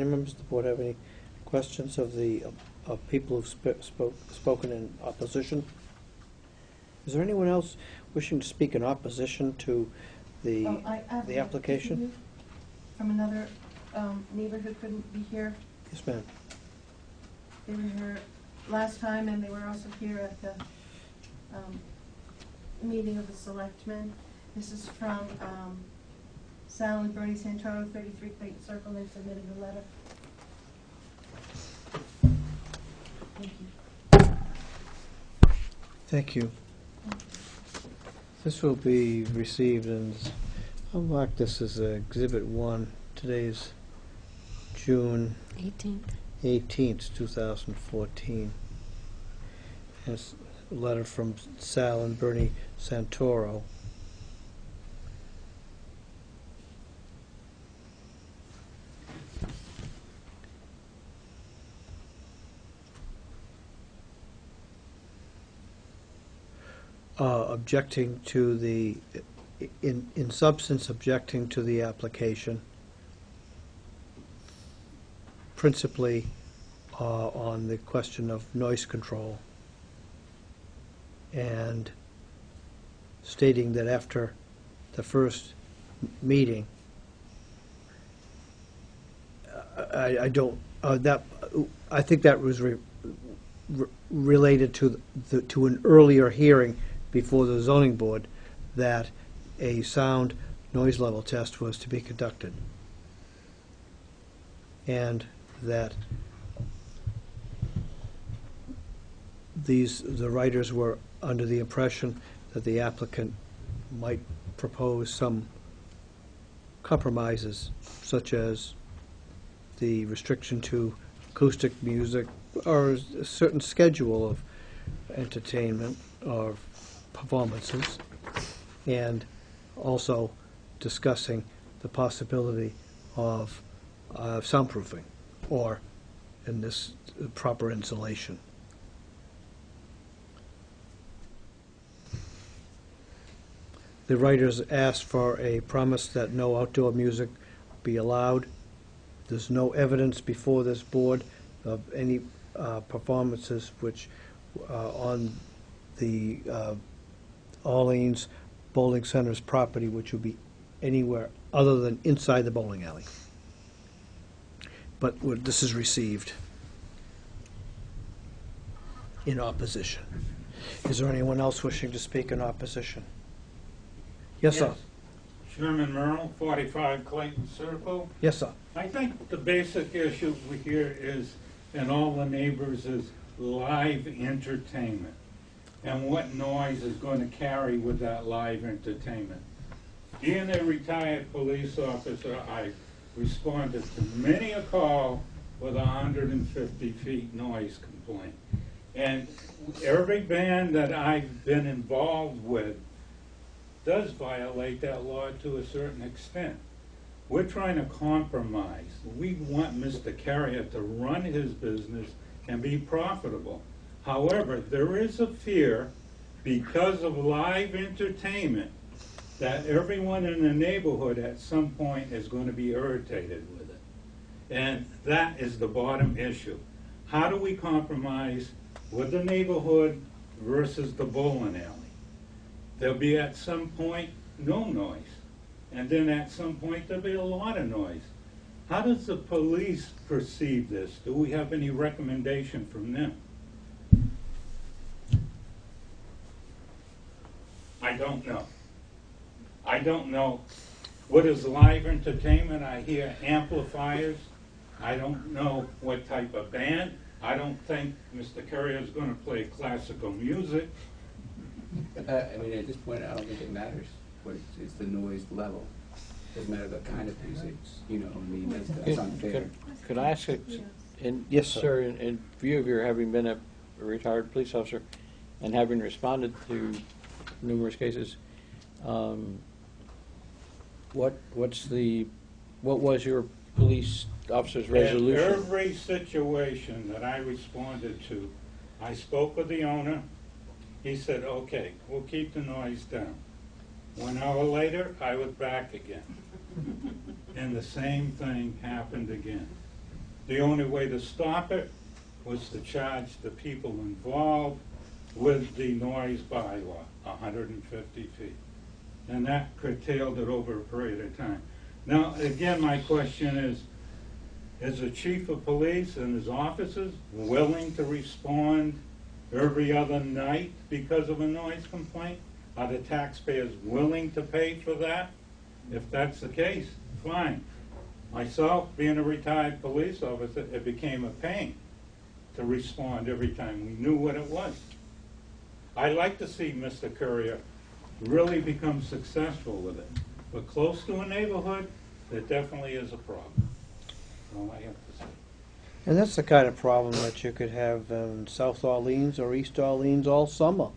A: members of the board have any questions of the people who've spoken in opposition? Is there anyone else wishing to speak in opposition to the
M: I
A: application?
M: From another neighbor who couldn't be here.
A: Yes, ma'am.
M: They were here last time, and they were also here at the meeting of the selectmen. This is from Sal and Bernie Santoro, 33 Clayton Circle. They submitted a letter. Thank you.
A: Thank you. This will be received, and I'll mark this as Exhibit 1. Today's June 18th, 2014. And it's a letter from Sal and Bernie Santoro. objecting to the, in substance, objecting to the application, principally on the question of noise control, and stating that after the first meeting, I don't, that, I think that was related to to an earlier hearing before the zoning board, that a sound noise level test was to be conducted. And that the writers were under the impression that the applicant might propose some compromises, such as the restriction to acoustic music or a certain schedule of entertainment or performances, and also discussing the possibility of soundproofing, or in this, proper insulation. The writers asked for a promise that no outdoor music be allowed. There's no evidence before this board of any performances which on the Orleans Bowling Center's property, which would be anywhere other than inside the bowling alley. But this is received in opposition. Is there anyone else wishing to speak in opposition? Yes, sir.
N: Sherman Merle, 45 Clayton Circle.
A: Yes, sir.
N: I think the basic issue we hear is, and all the neighbors, is live entertainment and what noise is going to carry with that live entertainment. Being a retired police officer, I responded to many a call with 150 feet noise complaint. And every band that I've been involved with does violate that law to a certain extent. We're trying to compromise. We want Mr. Carrier to run his business and be profitable. However, there is a fear, because of live entertainment, that everyone in the neighborhood at some point is going to be irritated with it. And that is the bottom issue. How do we compromise with the neighborhood versus the bowling alley? There'll be at some point no noise, and then at some point there'll be a lot of noise. How does the police perceive this? Do we have any recommendation from them? I don't know. I don't know. What is live entertainment? I hear amplifiers. I don't know what type of band. I don't think Mr. Carrier is going to play classical music.
F: I mean, at this point, I don't think it matters what it's the noise level. It doesn't matter the kind of music, you know, I mean, that's unfair.
B: Could I ask,
A: Yes, sir.
B: in view of your having been a retired police officer and having responded to numerous cases, what was your police officer's resolution?
N: In every situation that I responded to, I spoke with the owner. He said, okay, we'll keep the noise down. 1 hour later, I was back again. And the same thing happened again. The only way to stop it was to charge the people involved with the noise bylaw, 150 feet. And that curtailed it over a period of time. Now, again, my question is the chief of police and his officers willing to respond every other night because of a noise complaint? Are the taxpayers willing to pay for that? If that's the case, fine. Myself, being a retired police officer, it became a pain to respond every time we knew what it was. I'd like to see Mr. Courier really become successful with it. But close to a neighborhood, there definitely is a problem. That's all I have to say.
A: And that's the kind of problem that you could have in South Orleans or East Orleans all summer.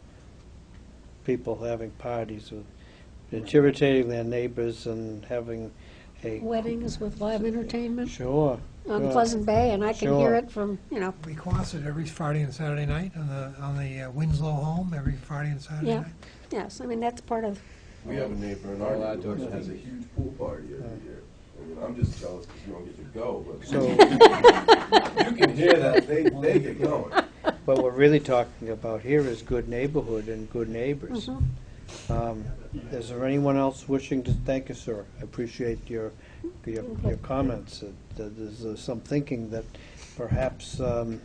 A: People having parties with irritating their neighbors and having
E: weddings with live entertainment
A: Sure.
E: on
A: sure.
E: Pleasant Bay, and I can hear
A: Sure.
E: it from,
C: We cross it every Friday and Saturday night on the Winslow home, every Friday and Saturday
E: Yeah.
C: night.
E: yes, I mean, that's part of,
G: We have a neighbor in
B: All
G: our
B: outdoors
G: neighborhood that has a
B: speakers.
G: huge pool party every year. I mean, I'm just jealous because you don't get to go, but
A: So,
G: you can hear that, they get going.
A: what we're really talking about here is good neighborhood and good neighbors. Is there anyone else wishing to, thank you, sir. I appreciate your comments. There's some thinking that perhaps the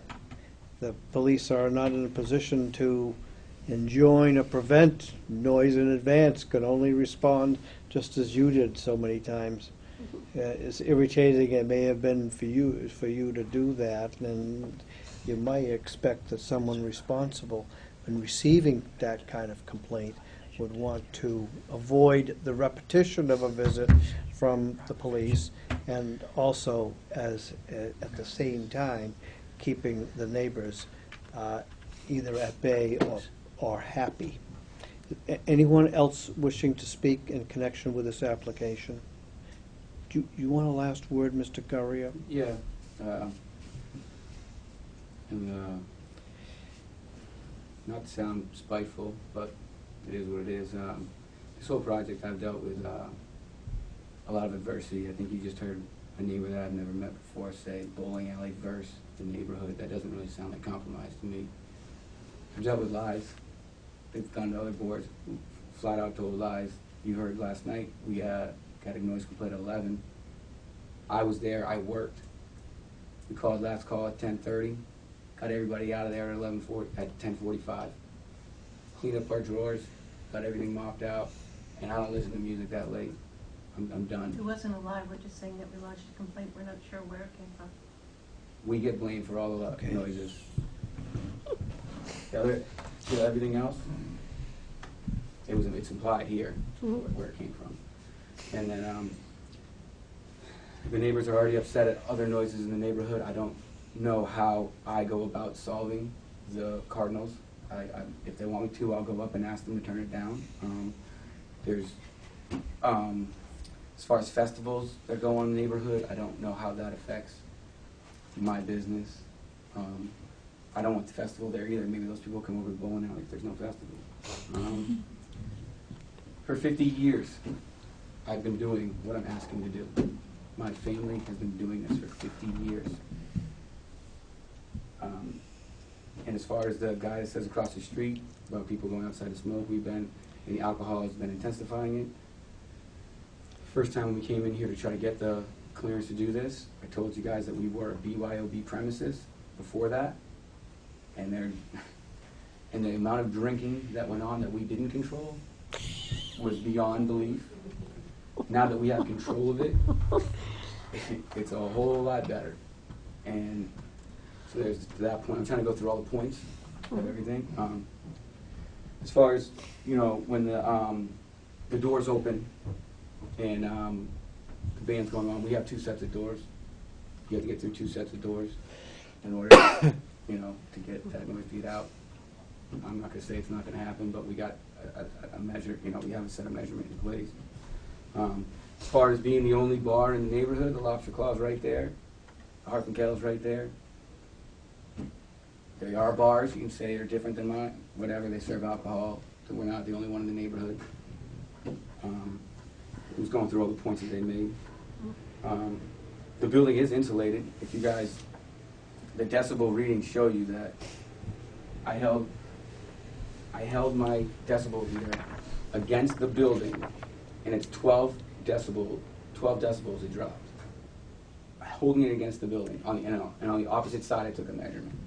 A: police are not in a position to enjoin or prevent noise in advance, can only respond just as you did so many times. As irritating it may have been for you to do that, and you might expect that someone responsible in receiving that kind of complaint would want to avoid the repetition of a visit from the police, and also at the same time keeping the neighbors either at bay or happy. Anyone else wishing to speak in connection with this application? Do you want a last word, Mr. Currier?
F: Yeah. And, not to sound spiteful, but it is what it is. This whole project, I've dealt with a lot of adversity. I think you just heard a neighbor that I've never met before say bowling alley versus the neighborhood. That doesn't really sound like compromise to me. I've dealt with lies. They've gone to other boards, flat out told lies. You heard last night, we got a noise complaint at 11. I was there, I worked. We called last call at 10:30, got everybody out of there at 10:45. Cleaned up our drawers, got everything mopped out, and I don't listen to music that late. I'm done.
M: It wasn't a lie, we're just saying that we lodged a complaint, we're not sure where it came from.
F: We get blamed for all the
A: Okay.
F: noises. Everything else, it's implied here where it came from. And then the neighbors are already upset at other noises in the neighborhood. I don't know how I go about solving the Cardinals. If they want me to, I'll go up and ask them to turn it down. As far as festivals that go on in the neighborhood, I don't know how that affects my business. I don't want the festival there either. Maybe those people come over to bowling alley if there's no festival. For 50 years, I've been doing what I'm asking to do. My family has been doing this for 50 years. And as far as the guy that says across the street about people going outside to smoke, and the alcohol has been intensifying it. First time we came in here to try to get the clearance to do this, I told you guys that we were a BYOB premises before that. And the amount of drinking that went on that we didn't control was beyond belief. Now that we have control of it, it's a whole lot better. And so there's to that point. I'm trying to go through all the points of everything. As far as, when the doors open and the band's going on, we have 2 sets of doors. You have to get through 2 sets of doors in order to get that noise beat out. I'm not going to say it's not going to happen, but we got a measure, we have a set of measurement in place. As far as being the only bar in the neighborhood, the Lobster Claw's right there, the Harp and Kettle's right there. They are bars, you can say they're different than mine, whatever, they serve alcohol, so we're not the only one in the neighborhood. Who's going through all the points that they made. The building is insulated. If you guys, the decibel readings show you that I held my decibel meter against the building, and it's 12 decibels it dropped. Holding it against the building, and on the opposite side I took a measurement.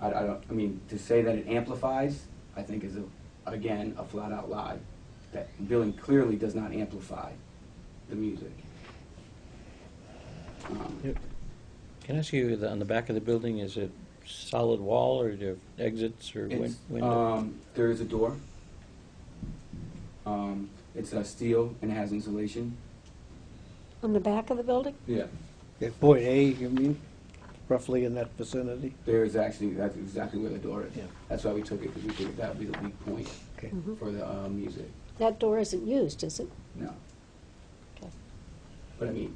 F: I mean, to say that it amplifies, I think is, again, a flat out lie. That building clearly does not amplify the music.
B: Can I ask you, on the back of the building, is it solid wall, or do you have exits or windows?
F: There is a door. It's steel and it has insulation.
E: on the back of the building?
F: Yeah.
A: At point A, you mean, roughly in that vicinity?
F: That's exactly where the door is.
A: Yeah.
F: That's why we took it, because we figured that would be the weak point
A: Okay.
F: for the music.
E: That door isn't used, is it?
F: No.
E: Okay.
F: But I mean,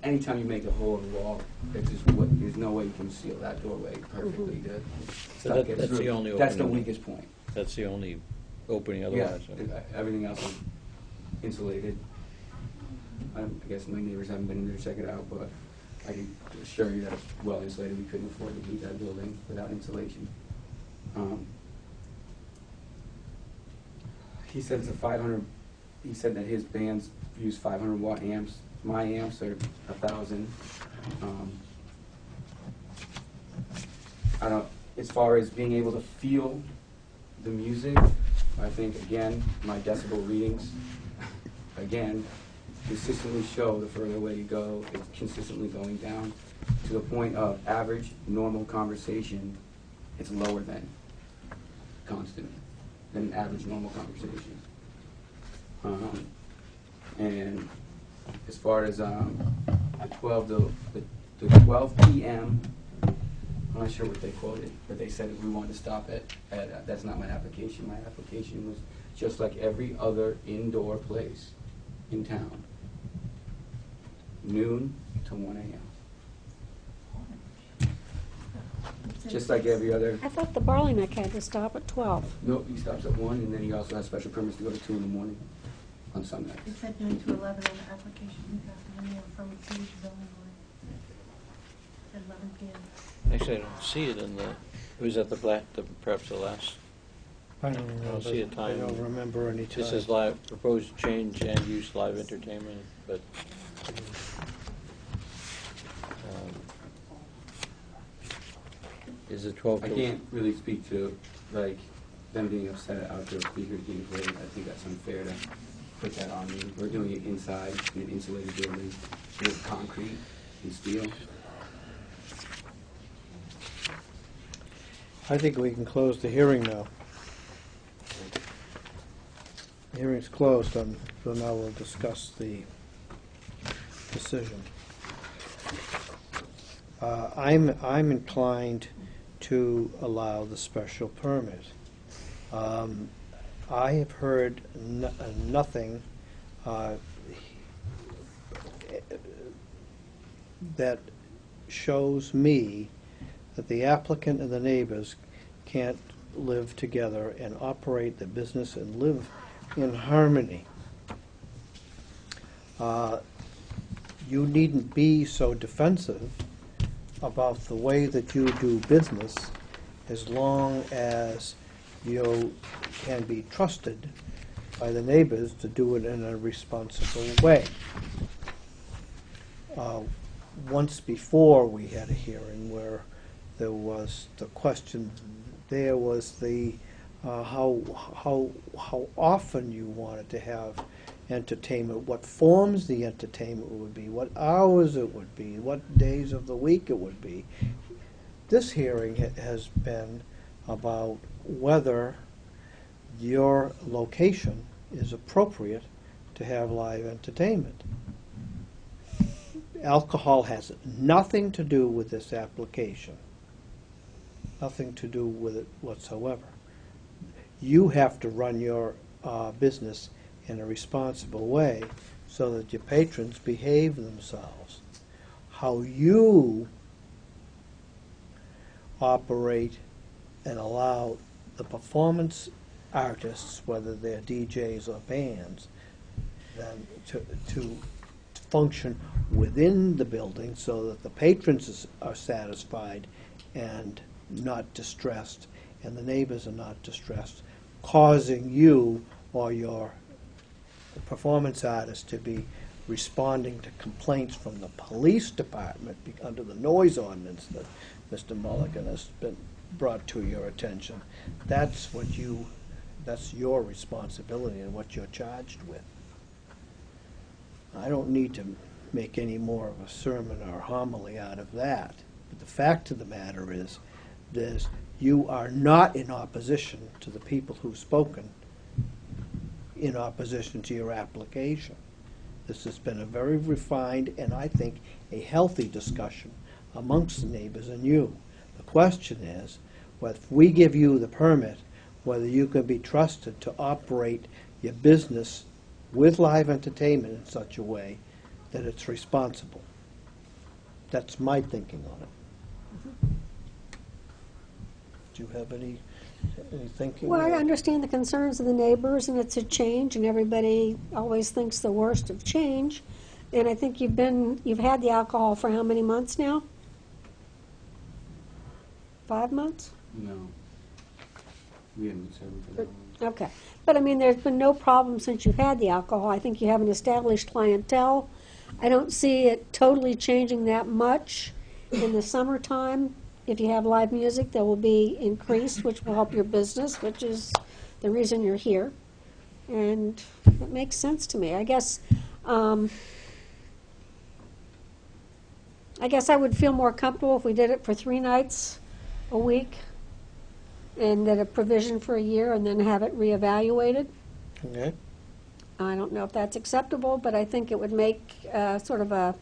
F: anytime you make a hole in the wall, there's no way you can seal that doorway perfectly to
B: So
F: stuff gets
B: that's the
F: through.
B: only
F: That's the
B: opening.
F: weakest point.
B: That's the only opening
F: Yeah,
B: otherwise.
F: everything else is insulated. I guess my neighbors haven't been in there to check it out, but I can assure you that it's well insulated. We couldn't afford to heat that building without insulation. He said it's a 500, he said that his bands use 500 watt amps. My amps are 1,000. As far as being able to feel the music, I think, again, my decibel readings, again, consistently show the further away you go, it's consistently going down to the point of average, normal conversation, it's lower than constant, than average, normal conversation. And as far as the 12 p.m., I'm not sure what they quoted, but they said we wanted to stop at that's not my application. My application was just like every other indoor place in town, noon to 1 a.m. Just like every other.
E: I thought the Barley Neck had to stop at 12.
F: Nope, he stops at 1, and then he also has special permits to go to 2 in the morning on Sunday.
M: It said noon to 11 on the application we got in there from the zoning board. At 11 p.m.
B: Actually, I don't see it in the, it was at perhaps the last.
A: I don't
B: see a time.
A: I don't remember any time.
B: This is live, proposed change and use live entertainment, but is it 12?
F: I can't really speak to, like, them being upset at outdoor speakers being played. I think that's unfair to put that on me. We're doing it inside in an insulated building with concrete and steel.
A: I think we can close the hearing now. The hearing's closed, so now we'll discuss the decision. I'm inclined to allow the special permit. I have heard nothing that shows me that the applicant and the neighbors can't live together and operate the business and live in harmony. You needn't be so defensive about the way that you do business as long as you can be trusted by the neighbors to do it in a responsible way. Once before, we had a hearing where there was the question, there was the how often you wanted to have entertainment, what forms the entertainment would be, what hours it would be, what days of the week it would be. This hearing has been about whether your location is appropriate to have live entertainment. Alcohol has nothing to do with this application. Nothing to do with it whatsoever. You have to run your business in a responsible way so that your patrons behave themselves. How you operate and allow the performance artists, whether they're DJs or bands, then to function within the building so that the patrons are satisfied and not distressed, and the neighbors are not distressed, causing you or your performance artist to be responding to complaints from the police department under the noise ordinance that Mr. Mulligan has been brought to your attention. That's your responsibility and what you're charged with. I don't need to make any more of a sermon or homily out of that. But the fact of the matter is you are not in opposition to the people who've spoken, in opposition to your application. This has been a very refined and I think a healthy discussion amongst the neighbors and you. The question is, whether if we give you the permit, whether you can be trusted to operate your business with live entertainment in such a way that it's responsible. That's my thinking on it. Do you have any thinking?
E: Well, I understand the concerns of the neighbors, and it's a change, and everybody always thinks the worst of change. And I think you've had the alcohol for how many months now? 5 months?
F: No. We haven't been serving for that long.
E: Okay. But I mean, there's been no problem since you've had the alcohol. I think you have an established clientele. I don't see it totally changing that much in the summertime. If you have live music, there will be increased, which will help your business, which is the reason you're here. And it makes sense to me. I guess I would feel more comfortable if we did it for 3 nights a week and did a provision for a year and then have it reevaluated.
A: Okay.
E: I don't know if that's acceptable, but I think it would make sort of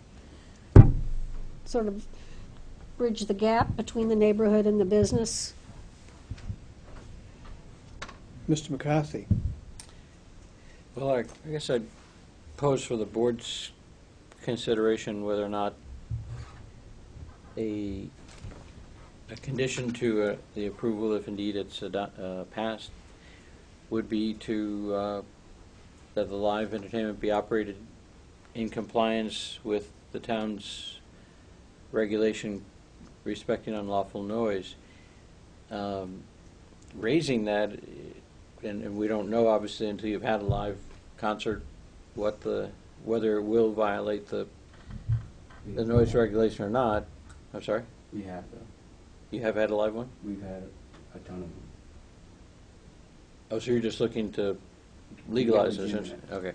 E: bridge the gap between the neighborhood and the business.
A: Mr. McCarthy?
B: Well, I guess I'd pose for the board's consideration whether or not a condition to the approval, if indeed it's passed, would be to that the live entertainment be operated in compliance with the town's regulation respecting unlawful noise. Raising that, and we don't know obviously until you've had a live concert whether it will violate the noise regulation or not. I'm sorry?
F: We have, though.
B: You have had a live one?
F: We've had a ton of them.
B: Oh, so you're just looking to legalize it, essentially? Okay.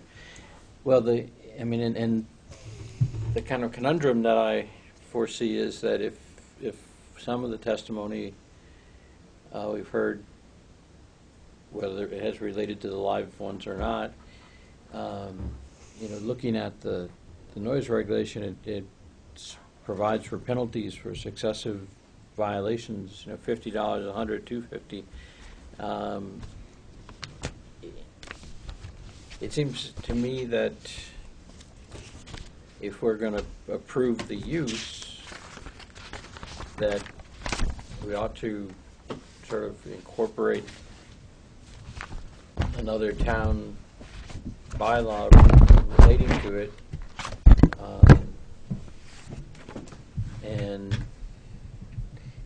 B: Well, and the kind of conundrum that I foresee is that if some of the testimony we've heard, whether it has related to the live ones or not, looking at the noise regulation, it provides for penalties for successive violations, $50, $100, $250. It seems to me that if we're going to approve the use, that we ought to sort of incorporate another town bylaw relating to it,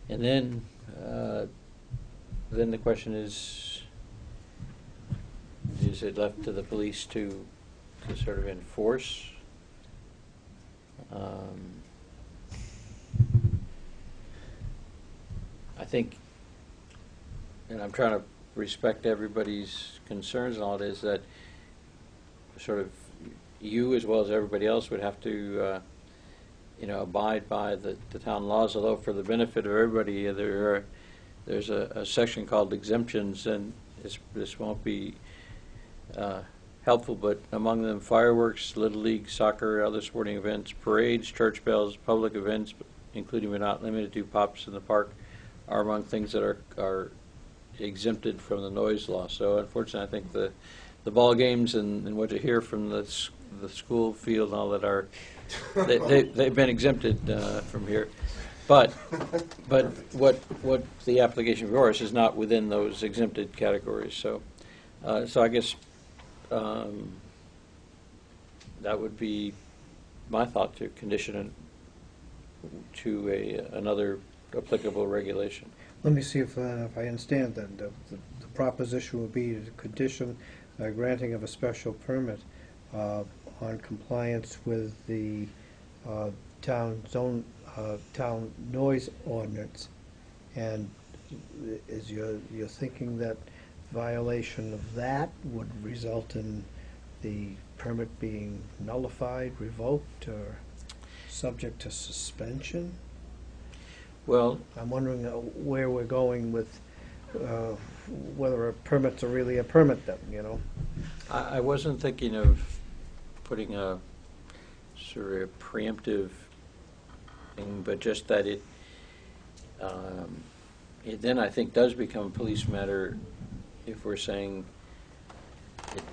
B: and then the question is it left to the police to sort of enforce? I think, and I'm trying to respect everybody's concerns and all, it is that sort of you as well as everybody else would have to abide by the town laws, although for the benefit of everybody there's a section called exemptions, and this won't be helpful, but among them fireworks, Little League, soccer, other sporting events, parades, church bells, public events, including but not limited to pops in the park, are among things that are exempted from the noise law. So unfortunately, I think the ball games and what you hear from the school field and all that are they've been exempted from here. But what the application for us is not within those exempted categories. So I guess that would be my thought, to condition it to another applicable regulation.
A: Let me see if I understand then. The proposition would be to condition granting of a special permit on compliance with the town noise ordinance. And is you're thinking that violation of that would result in the permit being nullified, revoked, or subject to suspension?
B: Well,
A: I'm wondering where we're going with whether a permit's are really a permit then,
B: I wasn't thinking of putting a sort of preemptive thing, but just that it then I think does become a police matter if we're saying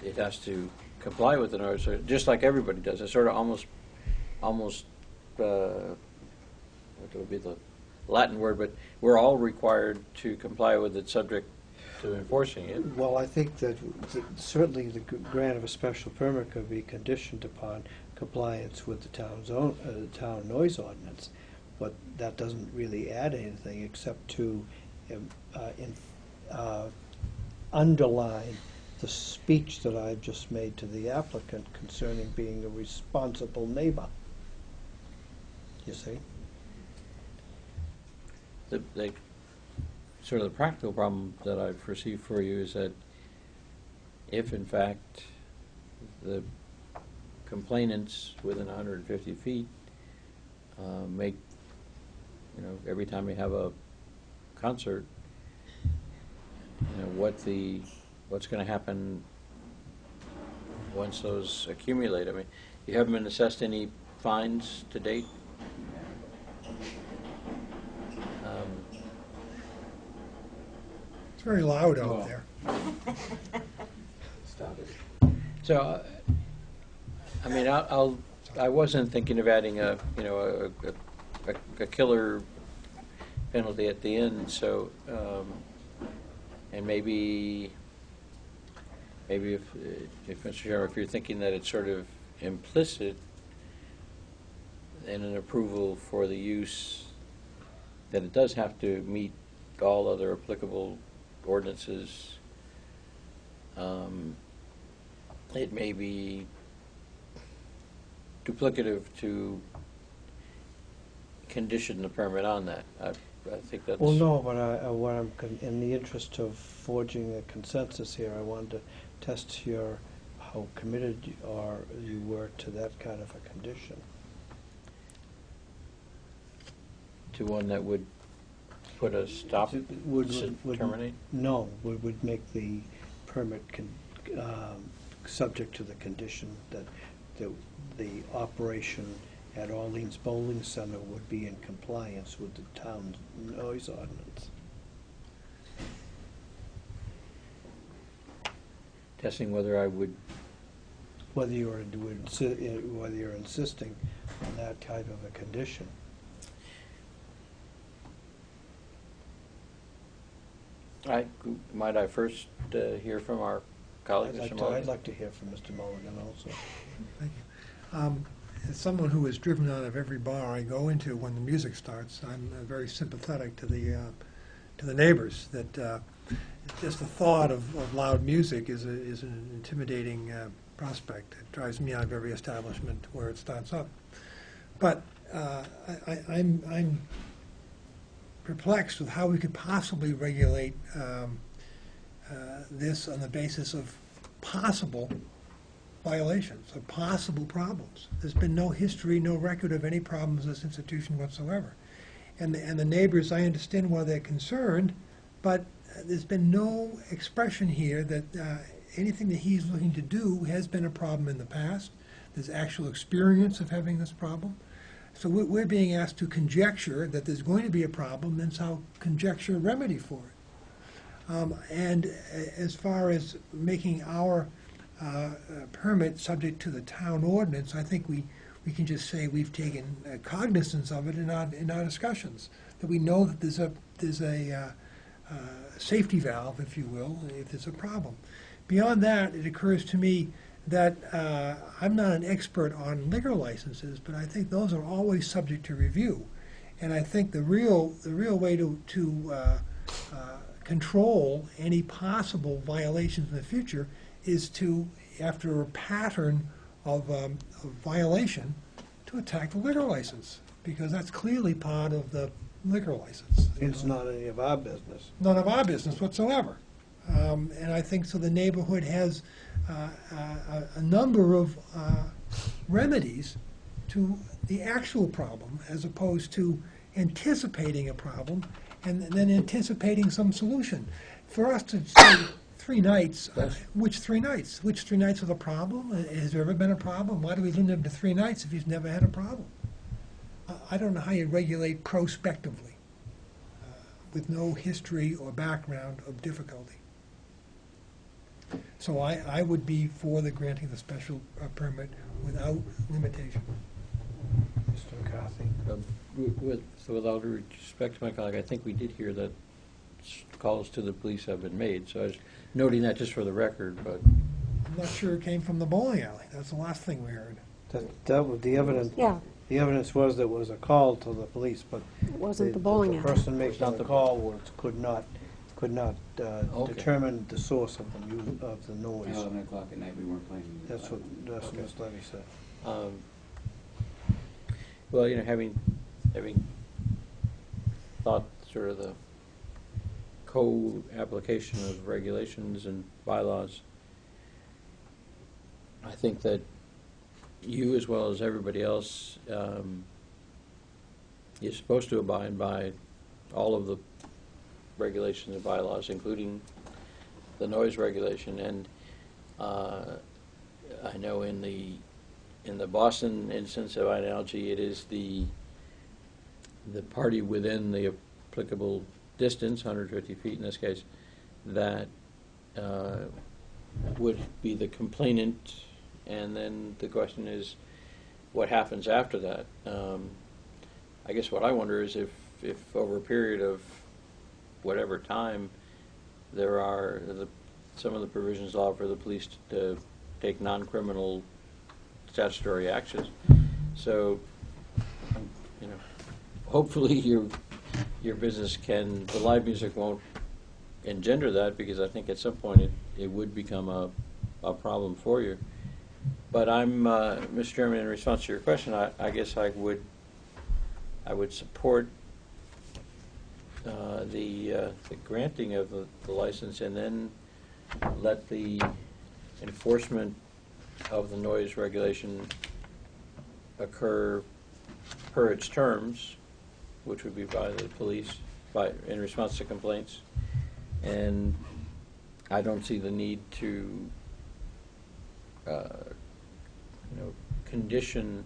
B: it has to comply with the noise, just like everybody does. It's sort of almost, what would be the Latin word, but we're all required to comply with it subject to enforcing it.
A: Well, I think that certainly the grant of a special permit could be conditioned upon compliance with the town's own, town noise ordinance, but that doesn't really add anything except to underline the speech that I've just made to the applicant concerning being a responsible neighbor. You see?
B: The sort of the practical problem that I foresee for you is that if in fact the complainants within 150 feet make, every time we have a concert, what's going to happen once those accumulate? I mean, you haven't been assessed any fines to date?
C: It's very loud out there.
F: Stop it.
B: So, I mean, I wasn't thinking of adding a killer penalty at the end. So, and maybe if Mr. Chairman, if you're thinking that it's sort of implicit in an approval for the use, that it does have to meet all other applicable ordinances, it may be duplicative to condition the permit on that. I think that's...
A: Well, no, but in the interest of forging a consensus here, I wanted to test how committed you were to that kind of a condition.
B: To one that would put a stop, terminate?
A: No, would make the permit subject to the condition that the operation at Orleans Bowling Center would be in compliance with the town's noise ordinance.
B: Testing whether I would...
A: Whether you're insisting on that type of a condition.
B: Might I first hear from our colleague, Mr. Mulligan?
A: I'd like to hear from Mr. Mulligan also.
C: Thank you. As someone who is driven out of every bar I go into when the music starts, I'm very sympathetic to the neighbors. That just the thought of loud music is an intimidating prospect. It drives me out of every establishment where it starts up. But I'm perplexed with how we could possibly regulate this on the basis of possible violations, of possible problems. There's been no history, no record of any problems in this institution whatsoever. And the neighbors, I understand why they're concerned, but there's been no expression here that anything that he's looking to do has been a problem in the past. There's actual experience of having this problem. So we're being asked to conjecture that there's going to be a problem, and so conjecture a remedy for it. And as far as making our permit subject to the town ordinance, I think we can just say we've taken cognizance of it in our discussions, that we know that there's a safety valve, if you will, if there's a problem. Beyond that, it occurs to me that I'm not an expert on liquor licenses, but I think those are always subject to review. And I think the real way to control any possible violations in the future is to, after a pattern of violation, to attack the liquor license, because that's clearly part of the liquor license.
A: It's not any of our business.
C: None of our business whatsoever. And I think so the neighborhood has a number of remedies to the actual problem, as opposed to anticipating a problem and then anticipating some solution. For us to say 3 nights, which 3 nights? Which 3 nights are the problem? Has there ever been a problem? Why do we limit him to 3 nights if he's never had a problem? I don't know how you regulate prospectively with no history or background of difficulty. So I would be for the granting the special permit without limitation.
A: Mr. McCarthy?
B: With all due respect to my colleague, I think we did hear that calls to the police have been made, so I was noting that just for the record, but
C: I'm not sure it came from the bowling alley. That's the last thing we heard.
A: That was the evidence.
E: Yeah,
A: The evidence was there was a call to the police, but
E: it wasn't the bowling
A: the
E: alley.
A: person making the call could not
B: Okay.
A: determine the source of the noise.
F: 11 o'clock at night, we weren't playing.
A: That's what Ms. Levy said.
B: well, having thought sort of the co-application of regulations and bylaws, I think that you, as well as everybody else, is supposed to abide by all of the regulations and bylaws, including the noise regulation. And I know in the Boston instance of analogy, it is the party within the applicable distance, 150 feet in this case, that would be the complainant. And then the question is, what happens after that? I guess what I wonder is if over a period of whatever time, there are some of the provisions allow for the police to take non-criminal statutory actions. So, hopefully your business the live music won't engender that, because I think at some point it would become a problem for you. But I'm, Mr. Chairman, in response to your question, I guess I would support the granting of the license, and then let the enforcement of the noise regulation occur per its terms, which would be by the police in response to complaints. And I don't see the need to condition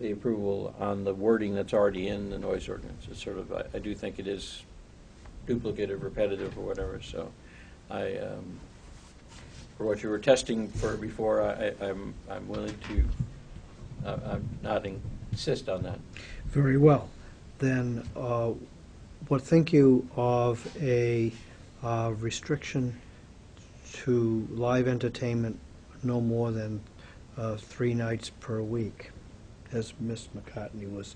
B: the approval on the wording that's already in the noise ordinance. It's sort of, I do think it is duplicative, repetitive, or whatever. So, for what you were testing for before, I'm willing to, I'm not insist on that.
A: Very well. Then, what think you of a restriction to live entertainment no more than 3 nights per week, as Ms. McCartney was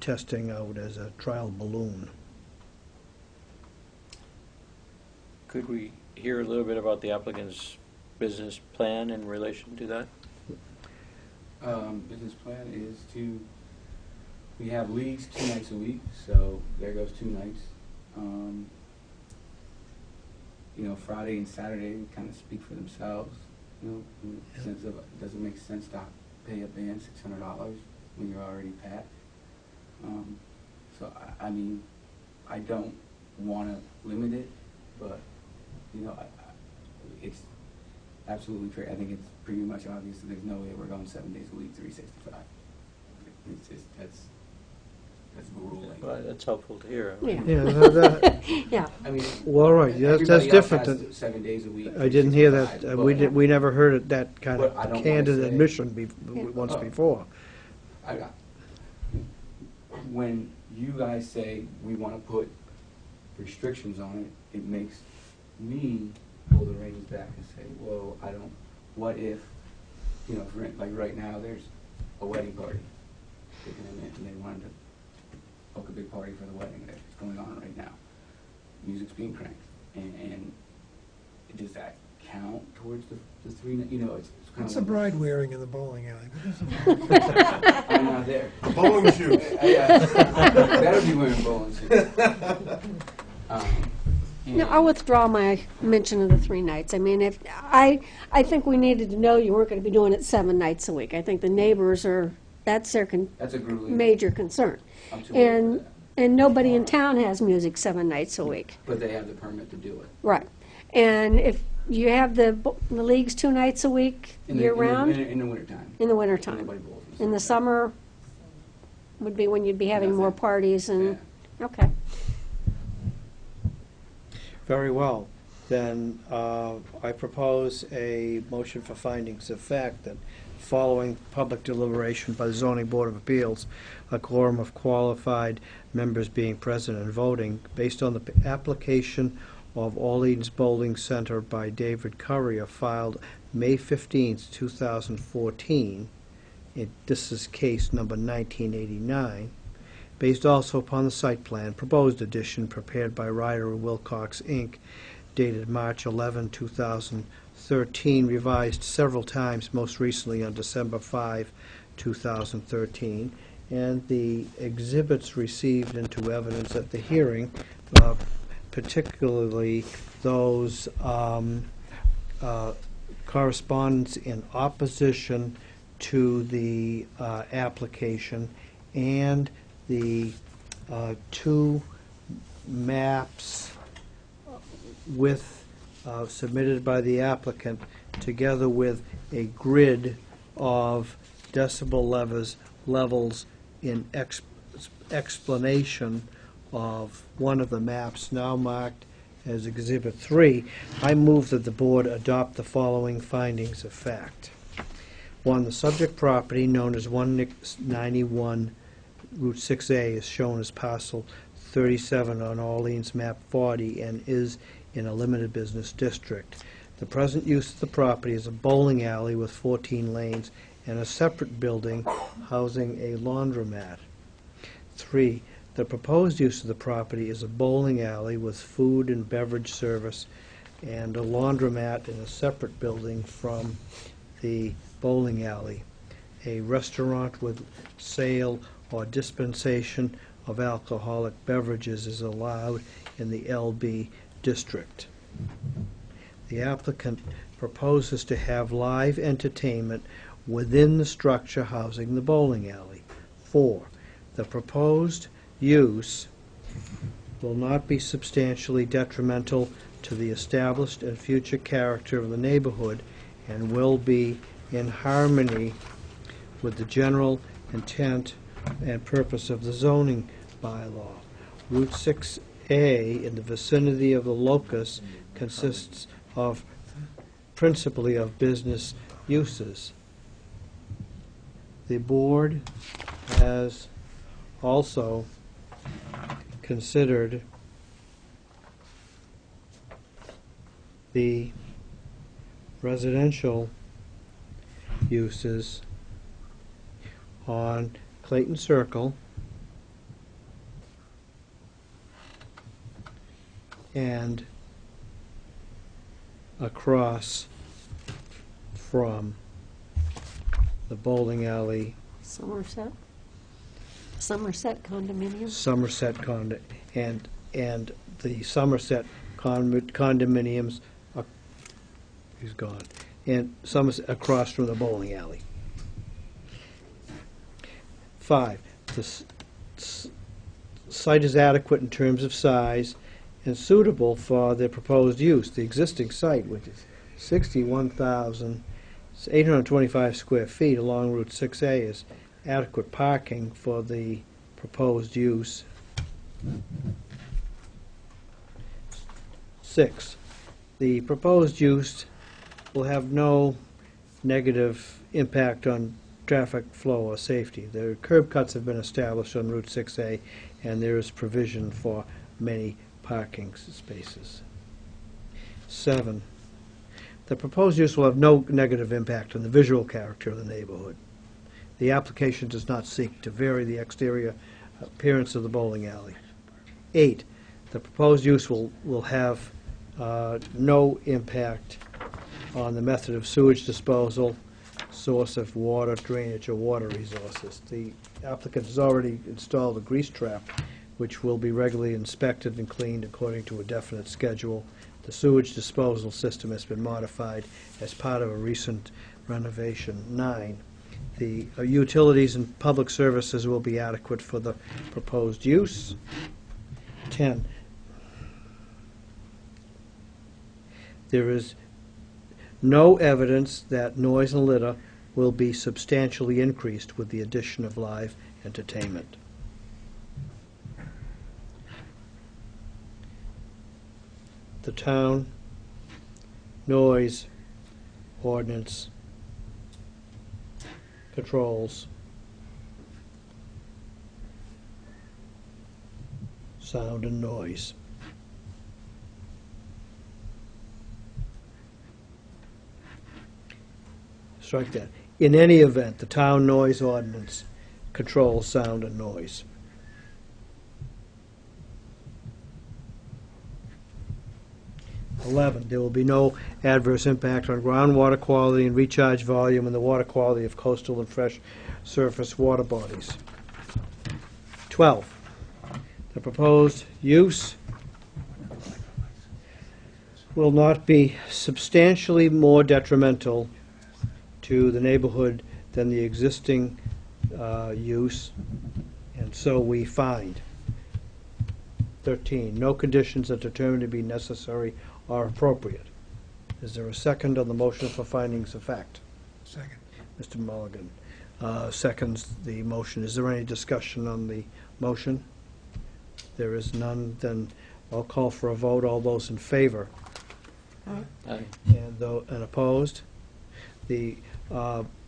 A: testing out as a trial balloon?
B: Could we hear a little bit about the applicant's business plan in relation to that?
F: Business plan is we have leagues 2 nights a week, so there goes 2 nights. Friday and Saturday kind of speak for themselves, in the sense of it doesn't make sense to pay a band $600 when you're already packed. So, I don't want to limit it, but, it's absolutely fair. I think it's pretty much obvious that there's no way we're going 7 days a week, 365. It's just, that's grueling.
B: Well, that's helpful to hear.
E: Yeah.
A: Yeah,
E: Yeah.
A: well, all right, that's
F: everybody else
A: different
F: has
A: than,
F: 7 days a week.
A: I didn't hear that,
F: 365,
A: we never heard that kind
F: But I don't
A: of
F: wanna
A: candid
F: say-
A: admission once
F: Oh.
A: before.
F: When you guys say we want to put restrictions on it, it makes me pull the reins back and say, well, what if, like right now, there's a wedding party, taking them in, and they wanted to book a big party for the wedding that's going on right now. Music's being cranked, and does that count towards the 3 nights? It's kind
C: What's
F: of
C: the bride wearing in the bowling alley? What is the bride
F: I'm not there.
G: Bowling shoes.
F: Better be wearing bowling shoes.
E: No, I'll withdraw my mention of the 3 nights. I mean, I think we needed to know you weren't going to be doing it 7 nights a week. I think the neighbors that's their
F: That's a grueling.
E: major concern.
F: I'm too old for that.
E: And nobody in town has music 7 nights a week.
F: But they have the permit to do it.
E: Right. And if you have the leagues 2 nights a week year-round?
F: In the wintertime.
E: In the wintertime.
F: Nobody bowls
E: In the summer would be when you'd be having more parties and,
F: Yeah.
E: okay.
A: Very well. then I propose a motion for findings of fact that following public deliberation by the Zoning Board of Appeals, a quorum of qualified members being present and voting, based on the application of Orleans Bowling Center by David Currier filed May 15th, 2014. This is case number 1989. Based also upon the site plan, proposed addition prepared by Ryder and Wilcox, Inc., dated March 11, 2013, revised several times, most recently on December 5, 2013, and the exhibits received into evidence at the hearing, particularly those correspondence in opposition to the application, and the two maps submitted by the applicant, together with a grid of decibel levels in explanation of one of the maps now marked as Exhibit 3. I move that the board adopt the following findings of fact. 1. The subject property, known as 191 Route 6A, is shown as parcel 37 on Orleans Map 40 and is in a limited business district. The present use of the property is a bowling alley with 14 lanes and a separate building housing a laundromat. 3. The proposed use of the property is a bowling alley with food and beverage service and a laundromat in a separate building from the bowling alley. A restaurant with sale or dispensation of alcoholic beverages is allowed in the LB district. The applicant proposes to have live entertainment within the structure housing the bowling alley. 4. The proposed use will not be substantially detrimental to the established and future character of the neighborhood and will be in harmony with the general intent and purpose of the zoning bylaw. Route 6A in the vicinity of the locus consists of principally of business uses. The board has also considered the residential uses on Clayton Circle and across from the bowling alley,
E: Somerset condominium.
A: Somerset and the Somerset condominiums. He's gone. And Somerset across from the bowling alley. 5. The site is adequate in terms of size and suitable for the proposed use. The existing site, which is 61,825 square feet along Route 6A, is adequate parking for the proposed use. 6. The proposed use will have no negative impact on traffic flow or safety. The curb cuts have been established on Route 6A, and there is provision for many parking spaces. 7. The proposed use will have no negative impact on the visual character of the neighborhood. The application does not seek to vary the exterior appearance of the bowling alley. 8. The proposed use will have no impact on the method of sewage disposal, source of water, drainage, or water resources. The applicant has already installed a grease trap, which will be regularly inspected and cleaned according to a definite schedule. The sewage disposal system has been modified as part of a recent renovation. 9. The utilities and public services will be adequate for the proposed use. 10. There is no evidence that noise and litter will be substantially increased with the addition of live entertainment. The town noise ordinance controls sound and noise. Strike that. In any event, the town noise ordinance controls sound and noise. There will be no adverse impact on groundwater quality and recharge volume and the water quality of coastal and fresh surface water bodies. 12, the proposed use will not be substantially more detrimental to the neighborhood than the existing use, and so we find. 13, no conditions are determined to be necessary or appropriate. Is there a second on the motion for findings of fact?
C: Second.
A: Mr. Mulligan seconds the motion. Is there any discussion on the motion? There is none, then I'll call for a vote. All those in favor?
B: Aye.
A: And opposed? The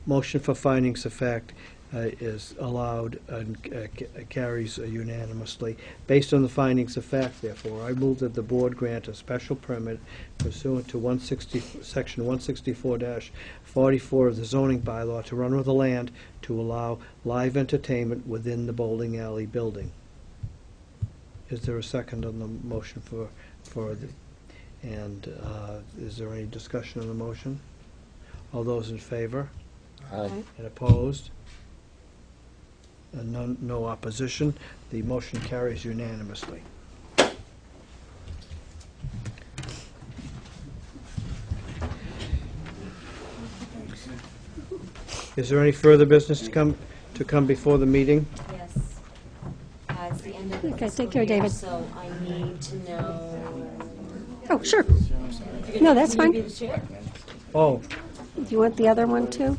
A: motion for findings of fact is allowed and carries unanimously. Based on the findings of fact, therefore, I move that the board grant a special permit pursuant to section 164-44 of the zoning bylaw to run with the land to allow live entertainment within the bowling alley building. Is there a second on the motion is there any discussion on the motion? All those in favor?
B: Aye.
A: And opposed? And no opposition. The motion carries unanimously. Is there any further business to come before the meeting?
D: Yes. It's the end of the
E: Okay,
D: fiscal
E: take care,
D: year,
E: David.
D: So I need to know.
E: Oh, sure.
D: If you
E: No,
D: could
E: that's
D: continue
E: fine.
D: to be the chair.
A: Oh,
E: Do you want the other one, too?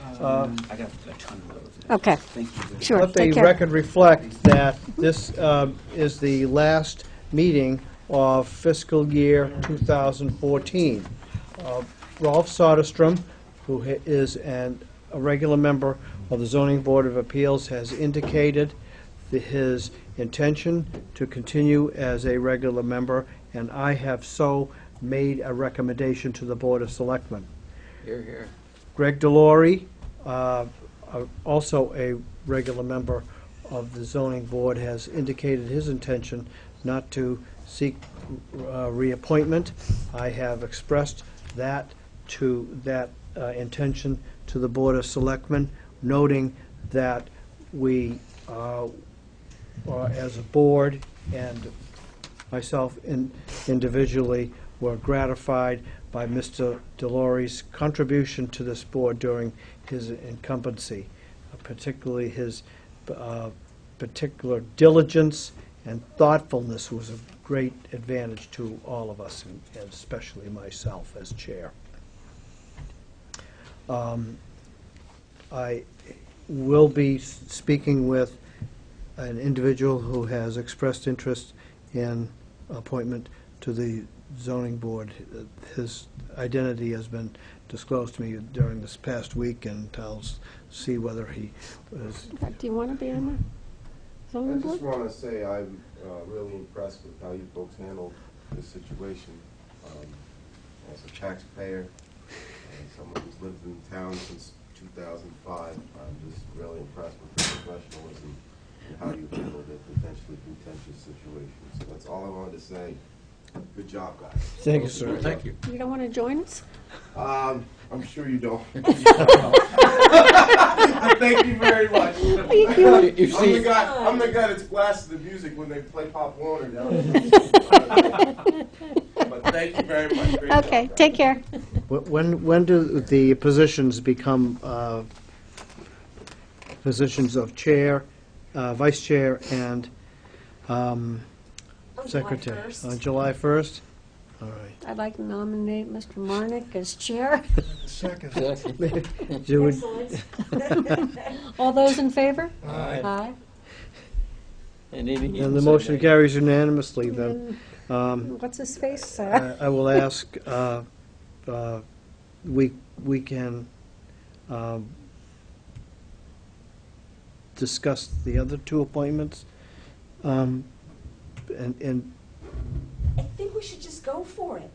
F: I got a ton of those.
E: Okay,
F: Thank you.
E: sure,
A: let the
E: take care.
A: record reflect that this is the last meeting of fiscal year 2014. Rolf Soderstrom, who is a regular member of the Zoning Board of Appeals, has indicated his intention to continue as a regular member, and I have so made a recommendation to the Board of Selectmen.
B: Here, here.
A: Greg Delory, also a regular member of the zoning board, has indicated his intention not to seek reappointment. I have expressed that intention to the Board of Selectmen, noting that we, as a board and myself individually, were gratified by Mr. Delory's contribution to this board during his incumbency, particularly his particular diligence and thoughtfulness was a great advantage to all of us, and especially myself as chair. I will be speaking with an individual who has expressed interest in appointment to the zoning board. His identity has been disclosed to me during this past week, and I'll see whether he is.
E: Do you want to be on the
G: I
E: zoning
G: just
E: board?
G: want to say I'm really impressed with how you folks handled this situation. As a taxpayer and someone who's lived in town since 2005, I'm just really impressed with your professionalism and how you handled a potentially contentious situation. So that's all I wanted to say. Good job, guys.
A: Thank you, sir.
B: Thank you.
E: You don't want to join us?
G: I'm sure you don't. Thank you very much.
B: You've
G: I'm
B: seen,
G: the guy that's blasting the music when they play Pop Warner down there. But thank you very much. Great job,
E: Okay,
G: guys.
E: take care.
A: When do the positions become positions of chair, vice chair, and secretary?
D: July 1st.
A: On July 1st? All right.
E: I'd like to nominate Mr. Marnick as chair.
C: Second.
A: You would-
D: Excellent.
E: All those in favor?
B: Aye.
E: Aye.
B: and even
A: And the motion carries unanimously then.
E: And what's his face?
A: I will ask we can discuss the other two appointments. And
O: I think we should just go for it.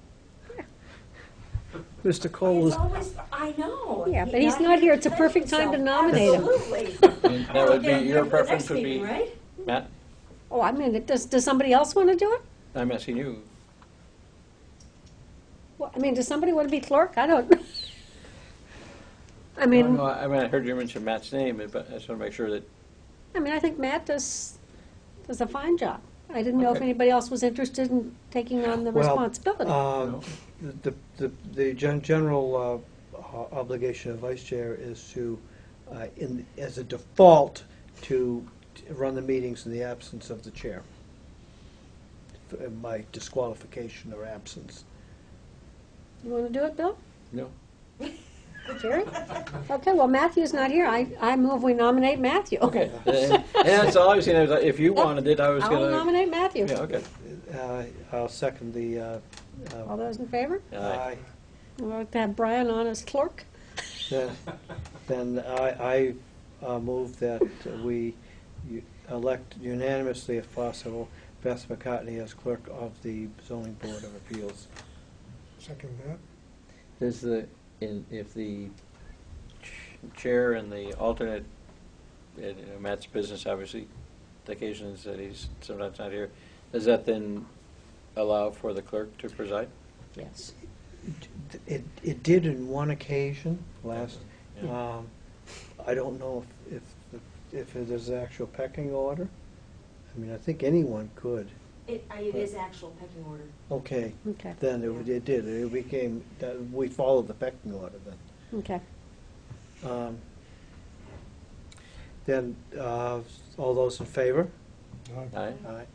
A: Mr. Cole
O: It's
A: is,
O: always, I know.
E: Yeah, but he's not here. It's a perfect time to nominate him.
O: Absolutely.
B: And that would be,
O: Get him
B: your
O: for the
B: preference
O: next
B: would be,
O: meeting, right?
B: Matt,
E: Oh, I mean, does somebody else want to do it?
B: I'm asking you.
E: Well, I mean, does somebody want to be clerk? I don't. I mean,
B: I heard you mention Matt's name, but I just want to make sure that,
E: I think Matt does a fine job. I didn't know if
B: Okay.
E: anybody else was interested in taking on the
A: well,
E: responsibility.
A: the general obligation of vice chair is to, as a default, to run the meetings in the absence of the chair, by disqualification or absence.
E: You want to do it, Bill?
B: no.
E: Jerry? Okay, well, Matthew's not here. I move we nominate Matthew.
B: Okay. And that's all I was saying, if you wanted it, I was
E: I'll
B: gonna.
E: nominate Matthew.
B: Yeah, okay.
A: I'll second the,
E: All those in favor?
B: Aye.
E: We'll have to have Brian on as clerk.
A: Then I move that we elect unanimously, if possible, Beth McCartney as clerk of the zoning board of appeals.
C: Second that.
B: Does if the chair and the alternate, Matt's business, obviously, the occasions that he's sometimes not here, does that then allow for the clerk to preside?
E: Yes.
A: It did in one occasion last.
B: Yeah.
A: I don't know if there's an actual pecking order. I mean, I think anyone could.
O: It is actual pecking order.
A: Okay.
E: Okay.
A: Then it did. It became that we followed the pecking order then.
E: Okay.
A: Then all those in favor?
B: Aye.
A: Aye.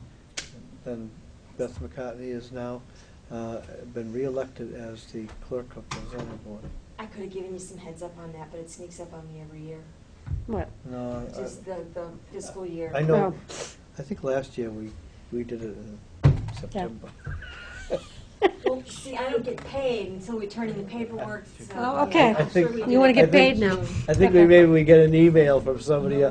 A: Then Beth McCartney is now been re-elected as the clerk of the zoning board.
O: I could have given you some heads up on that, but it sneaks up on me every year.
E: What?
A: No,
O: Just the fiscal year.
A: I know.
E: Oh.
A: I think last year we did it in September.
O: Well, see, I don't get paid until we turn in the paperwork, so.
E: Oh, okay.
A: I think-
O: I'm sure we
E: You
O: did
E: want
O: it
E: to get
O: in
E: paid
O: June.
E: now?
A: I think
E: Okay.
A: maybe we get an email from somebody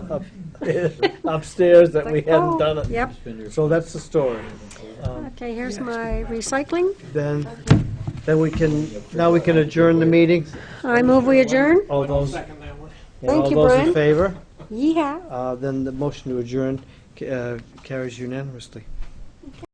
A: upstairs that we
E: Like,
A: hadn't
E: oh,
A: done it.
E: Yep.
A: So that's the story.
E: Okay, here's my recycling.
A: Then we can adjourn the meeting.
E: I move we adjourn.
A: All those,
H: Second that one.
E: Thank you,
A: all those
E: Brian.
A: in favor?
E: Yeehaw.
A: Then the motion to adjourn carries unanimously.